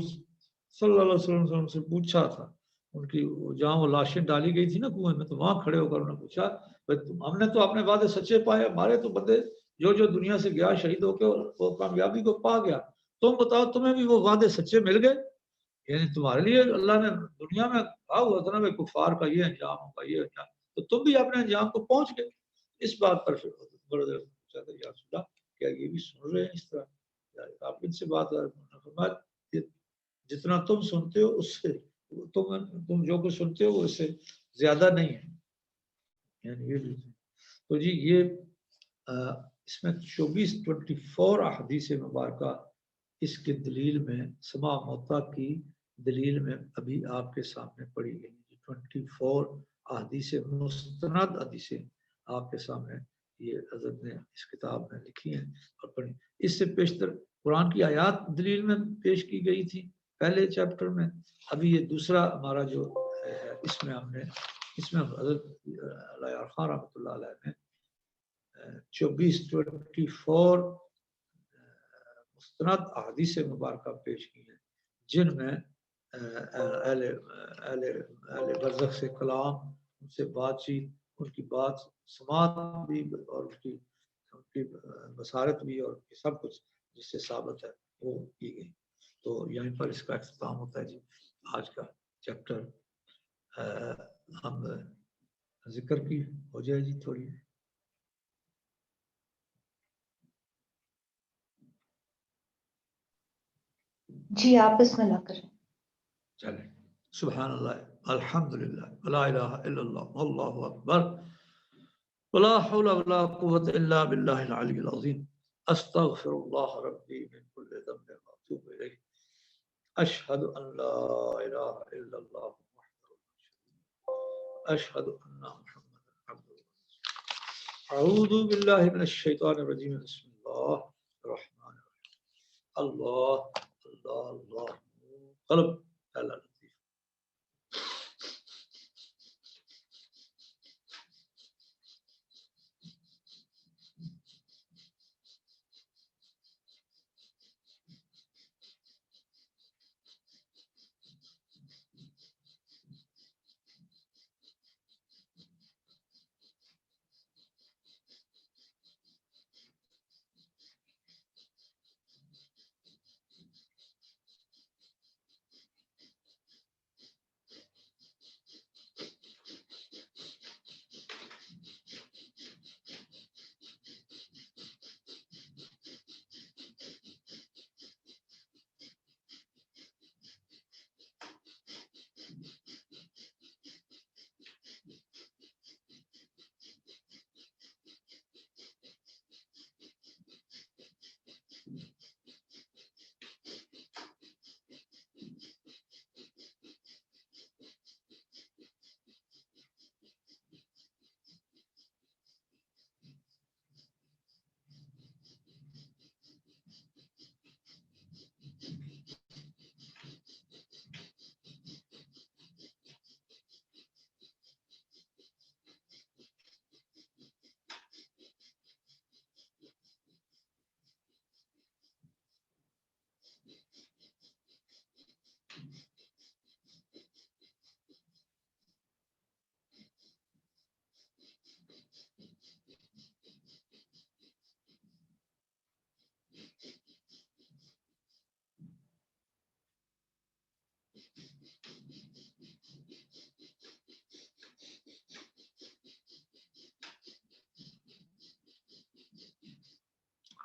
صلی اللہ علیہ وسلم سے پوچھا تھا، ان کی جہاں وہ لاشیں ڈالی گئی تھی نا کنویں میں، تو وہاں کھڑے ہو کر انہوں نے پوچھا ہم نے تو اپنے وعدے سچے پائے، ہمارے تو بندے جو دنیا سے گیا شہید ہو کے وہ کامیابی کو پا گیا، تم بتاؤ تمہیں بھی وہ وعدے سچے مل گئے؟ یعنی تمہارے لیے اللہ نے دنیا میں کہا ہوا تھا نا بھائی کفار کا یہ انجام ہوگا یہ انجام، تو تم بھی اپنے انجام کو پہنچ گئے۔ اس بات پر پھر یا رسول اللہ کیا یہ بھی سن رہے ہیں اس طرح؟ آپ ان سے بات جتنا تم سنتے ہو اس سے تم جو کچھ سنتے ہو وہ اس سے زیادہ نہیں ہے، یعنی یہ تو جی یہ اس میں 24 احادیث مبارکہ اس کے دلیل میں سما موتا کی دلیل میں ابھی آپ کے سامنے پڑھی گئی 24 احادیث مستند حدیثیں آپ کے سامنے یہ حضرت نے اس کتاب میں لکھی ہیں اور پڑھی۔ اس سے پیشتر قرآن کی آیات دلیل میں پیش کی گئی تھی پہلے چیپٹر میں، ابھی یہ دوسرا ہمارا جو ہے اس میں حضرت علیہ خان رحمۃ اللہ علیہ نے 24 مستند احادیث مبارکہ پیش کی ہیں جن میں اہل برزخ سے کلام، ان سے بات چیت، ان کی بات سماعت بھی اور ان کی بصارت بھی اور سب کچھ جس سے ثابت ہے وہ کی گئی۔ تو یہیں پر اس کا اختتام ہوتا ہے جی آج کا چیپٹر۔ ہم ذکر کی ہو جائے جی تھوڑی۔ جی آپ بسم اللہ کریں۔ چلیں سبحان اللہ الحمد للہ لا الہ الا اللہ اللہ اکبر ولا حول ولا قوة الا باللہ العلی العظیم استغفر اللہ ربی من کل ذنب واتوب الیہ اشہد ان لا الہ الا اللہ وحدہ لا شریک له اشہد ان محمد عبدہ اعوذ باللہ من الشیطان الرجیم بسم اللہ الرحمن الرحیم اللہ اللہ اللہ قلب اللہ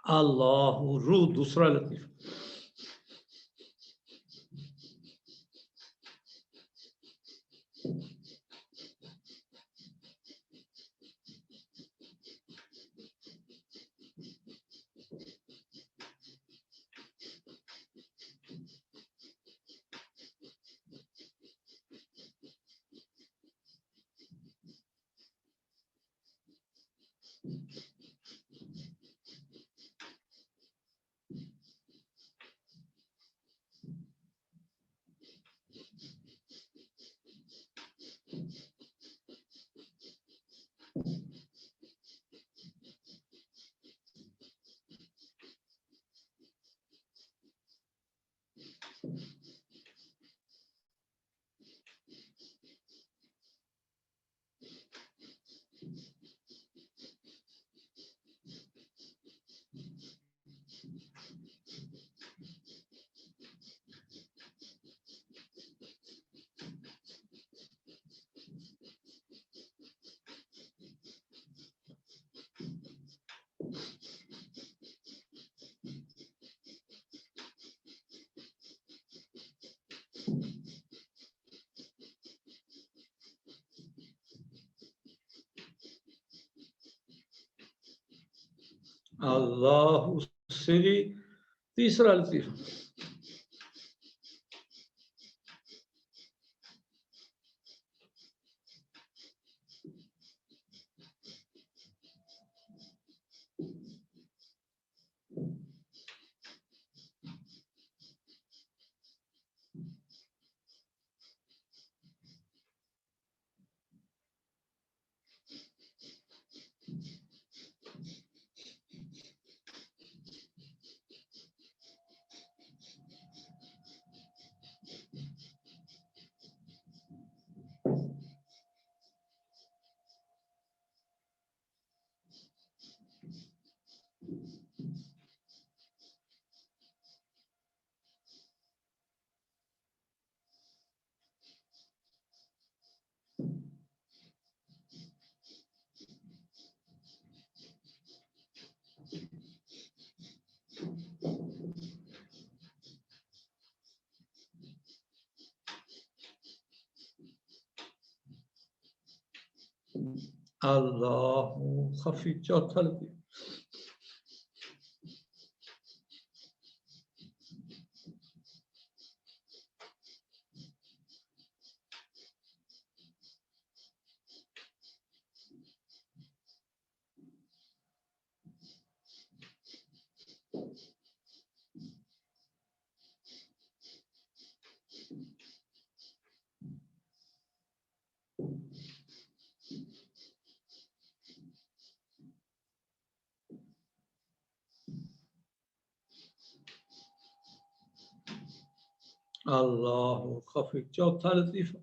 اللہ روح دوسرا لطیف اللہ سے بھی تیسرا لطیف اللہ خفی چوتھا لطیف اللہ خفی چوتھا لطیفہ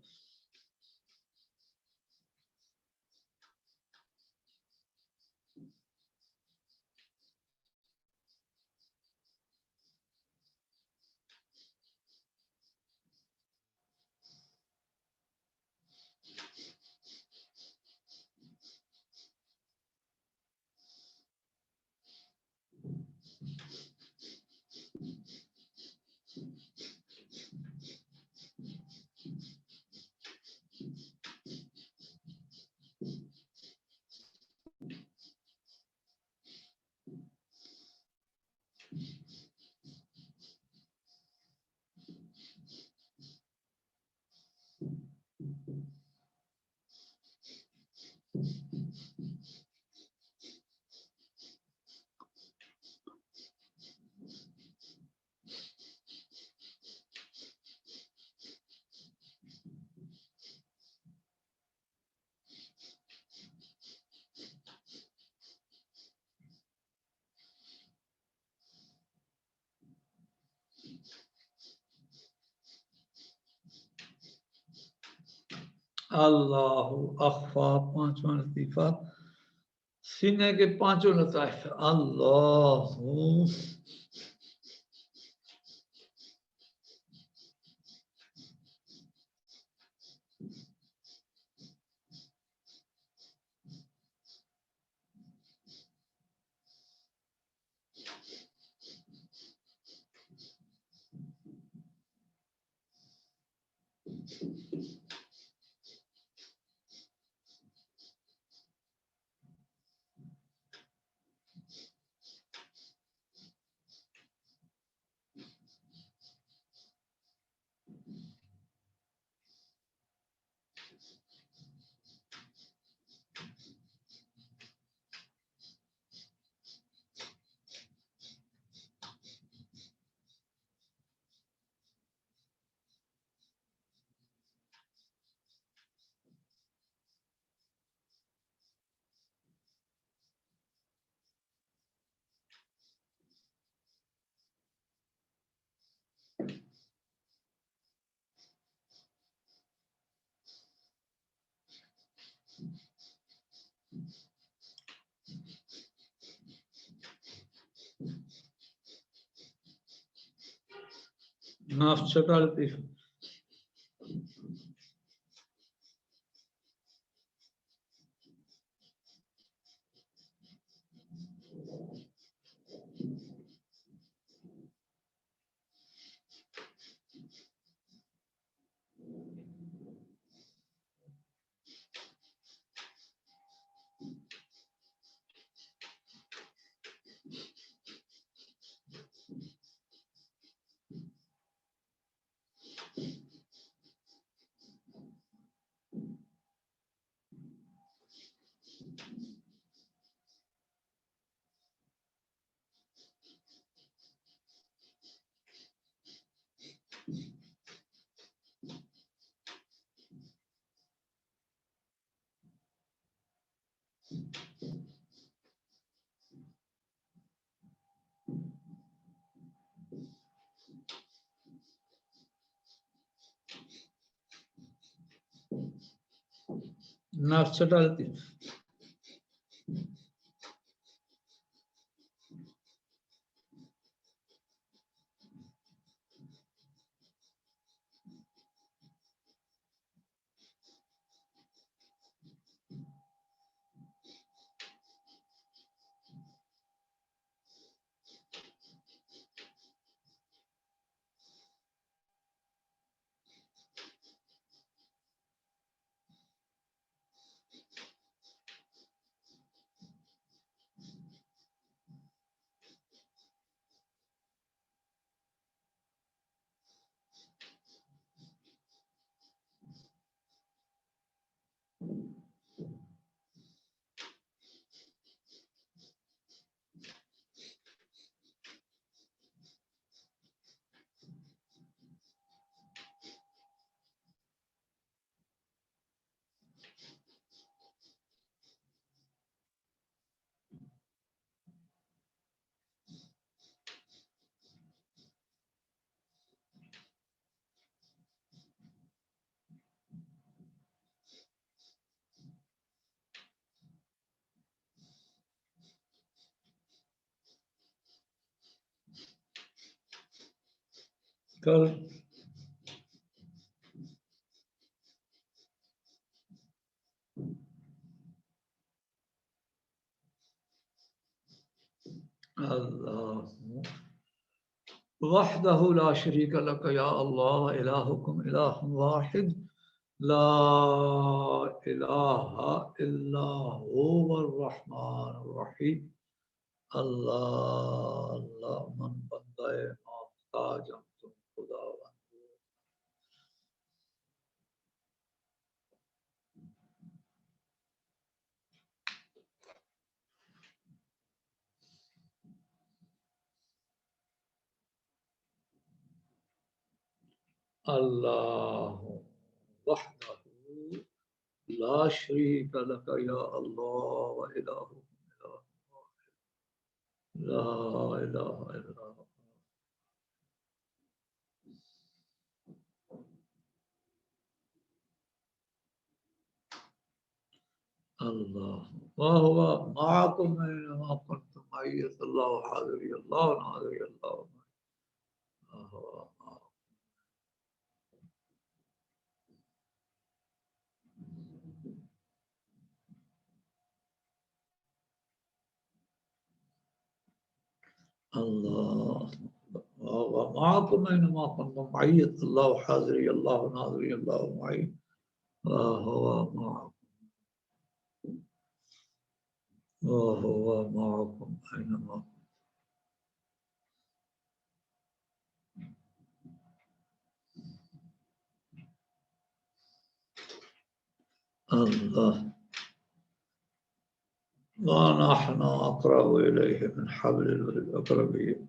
اللہ اخفا پانچواں لطیفہ سینے کے پانچوں لطائف اللہ ناف چھٹا لطیفہ ناف چھٹا لطیفہ کل اللہ وحدہ لا شریک لک یا اللہ الہکم الہ واحد لا الہ الا هو الرحمن الرحیم اللہ اللہ من بندہ محتاج ہم تم خدا اللہ وحدہ لا شریک لک یا اللہ الہ لا الہ الا اللہ وهو معكم اينما كنتم معية الله حاضر الله ناظر الله وهو معكم الله وهو معكم اينما كنتم معية الله حاضر الله ناظر الله معي وهو معكم وهو معكم اينما الله ونحن أقرب إليه من حبل الأقربين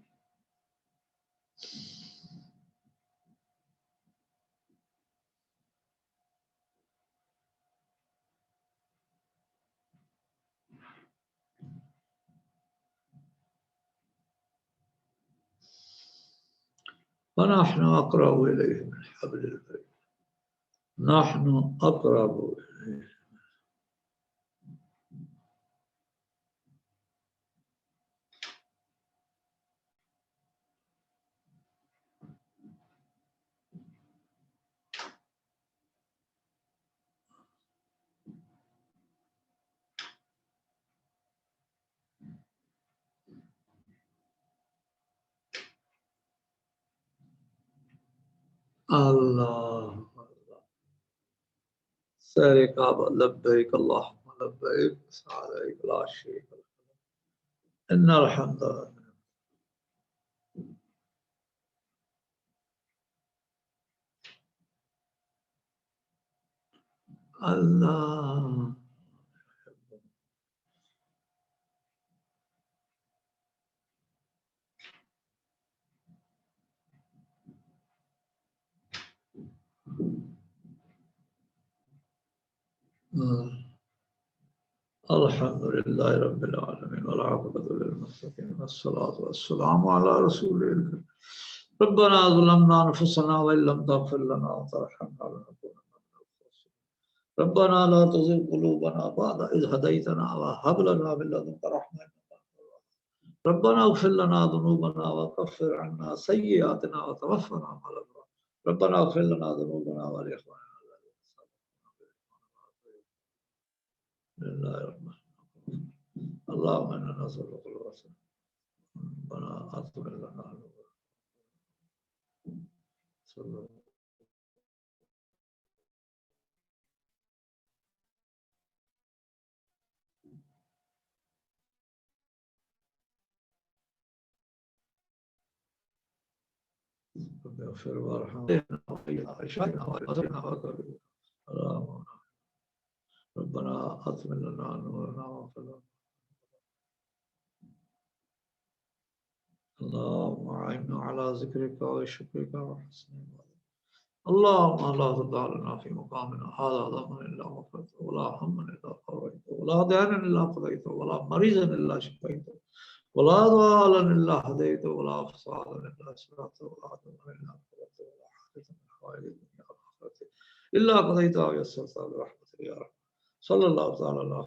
ونحن أقرب إليه من حبل الوريد نحن أقرب إليه الله سارے کعبہ لبیک اللہم لبیک سعدیک لا شریک لک ان الحمد اللہ الحمد للہ رب العالمین والعاقبۃ للمتقین والصلاۃ والسلام علی رسول الکریم ربنا ظلمنا انفسنا وان لم تغفر لنا وترحمنا لنكونن من الخاسرين ربنا لا تزغ قلوبنا بعد إذ هديتنا وهب لنا من لدنك رحمة إنك أنت الوهاب ربنا اغفر لنا ذنوبنا وكفر عنا سيئاتنا وتوفنا مع الأبرار ربنا اغفر لنا ذنوبنا ولإخواننا الذين سبقونا اللهم إنا نسألك الوسع ربنا أغفر لنا صلى الله اغفر وارحمنا وعافنا وأجرنا وكرمنا اللهم ربنا أتمم لنا نورنا واغفر لنا اللهم أعنا على ذكرك وشكرك وحسن عبادتك اللهم لا تدع لنا في مقامنا هذا ذنبا إلا غفرته ولا هما إلا فرجته ولا دينا إلا قضيته ولا مريضا إلا شفيته ولا ضالا إلا هديته ولا فسادا إلا أصلحته ولا عدوا إلا غفرته ولا حاجة من حوائج الدنيا والآخرة إلا قضيتها ويسرتها برحمتك يا رب صلى الله تعالى على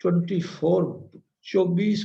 24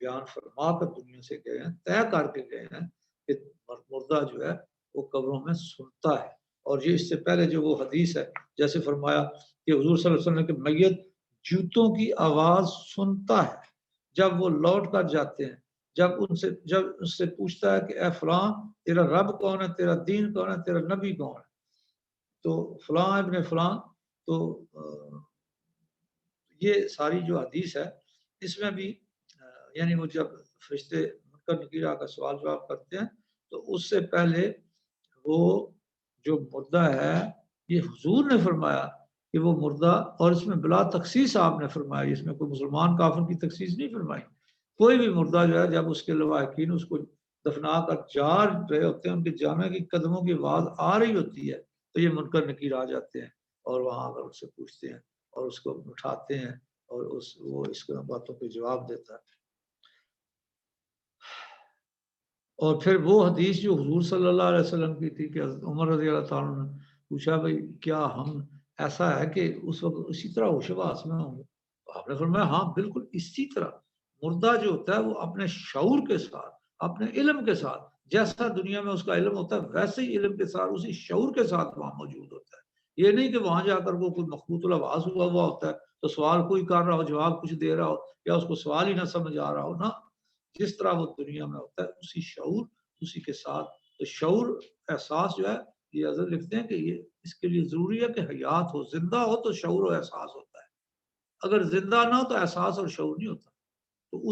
بیان فرما کر دنیا سے گئے ہیں, طے کر کے گئے ہیں کہ مردہ جو ہے وہ قبروں میں سنتا ہے. اور یہ اس سے پہلے جو وہ حدیث ہے جیسے فرمایا کہ حضور صلی اللہ علیہ وسلم کے میت جوتوں کی آواز سنتا ہے جب وہ لوٹ کر جاتے ہیں, جب اس سے پوچھتا ہے کہ اے فلاں تیرا رب کون ہے, تیرا دین کون ہے, تیرا نبی کون ہے, تو فلاں ابن فلاں. تو یہ ساری جو حدیث ہے اس میں بھی یعنی وہ جب فرشتے منکر نکیر کا سوال جواب کرتے ہیں تو اس سے پہلے وہ جو مردہ ہے یہ حضور نے فرمایا کہ وہ مردہ, اور اس میں بلا تخصیص آپ نے فرمایا, اس میں کوئی مسلمان کافر کی تخصیص نہیں فرمائی. کوئی بھی مردہ جو ہے جب اس کے لواحقین اس کو دفنا کر جا رہے ہوتے ہیں, ان کے جانے کی قدموں کی آواز آ رہی ہوتی ہے تو یہ منکر نکیر آ جاتے ہیں اور وہاں پر اس سے پوچھتے ہیں اور اس کو اٹھاتے ہیں اور وہ اس باتوں پہ جواب دیتا ہے. اور پھر وہ حدیث جو حضور صلی اللہ علیہ وسلم کی تھی کہ عمر رضی اللہ تعالیٰ نے پوچھا بھائی کیا ہم ایسا ہے کہ اس وقت اسی طرح ہوش و حواس میں ہوں گے, آپ نے فرمایا ہاں بالکل اسی طرح. مردہ جو ہوتا ہے وہ اپنے شعور کے ساتھ, اپنے علم کے ساتھ, جیسا دنیا میں اس کا علم ہوتا ہے ویسے ہی علم کے ساتھ اسی شعور کے ساتھ وہاں موجود ہوتا ہے. یہ نہیں کہ وہاں جا کر وہ کوئی مخبوط الاواز ہوا ہوتا ہے تو سوال کوئی کر رہا ہو, جواب کچھ دے رہا ہو, یا اس کو سوال ہی نہ سمجھ آ رہا ہو. نہ, جس طرح وہ دنیا میں ہوتا ہے اسی شعور اسی کے ساتھ. تو شعور احساس جو ہے یہ حضرت لکھتے ہیں کہ یہ اس کے لیے ضروری ہے کہ حیات ہو, زندہ ہو تو شعور و احساس ہوتا ہے. اگر زندہ نہ ہو تو احساس اور شعور نہیں ہوتا. تو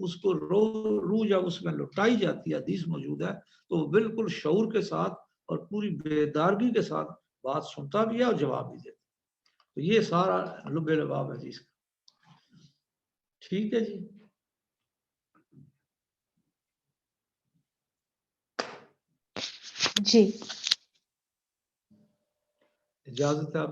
اس کو روح جب اس میں لٹائی جاتی ہے, حدیث موجود ہے, تو وہ بالکل شعور کے ساتھ اور پوری بیدارگی کے ساتھ بات سنتا بھی ہے اور جواب بھی دیتا. تو یہ سارا لب لباب حدیث کا. ٹھیک ہے جی, جی اجازت ہے.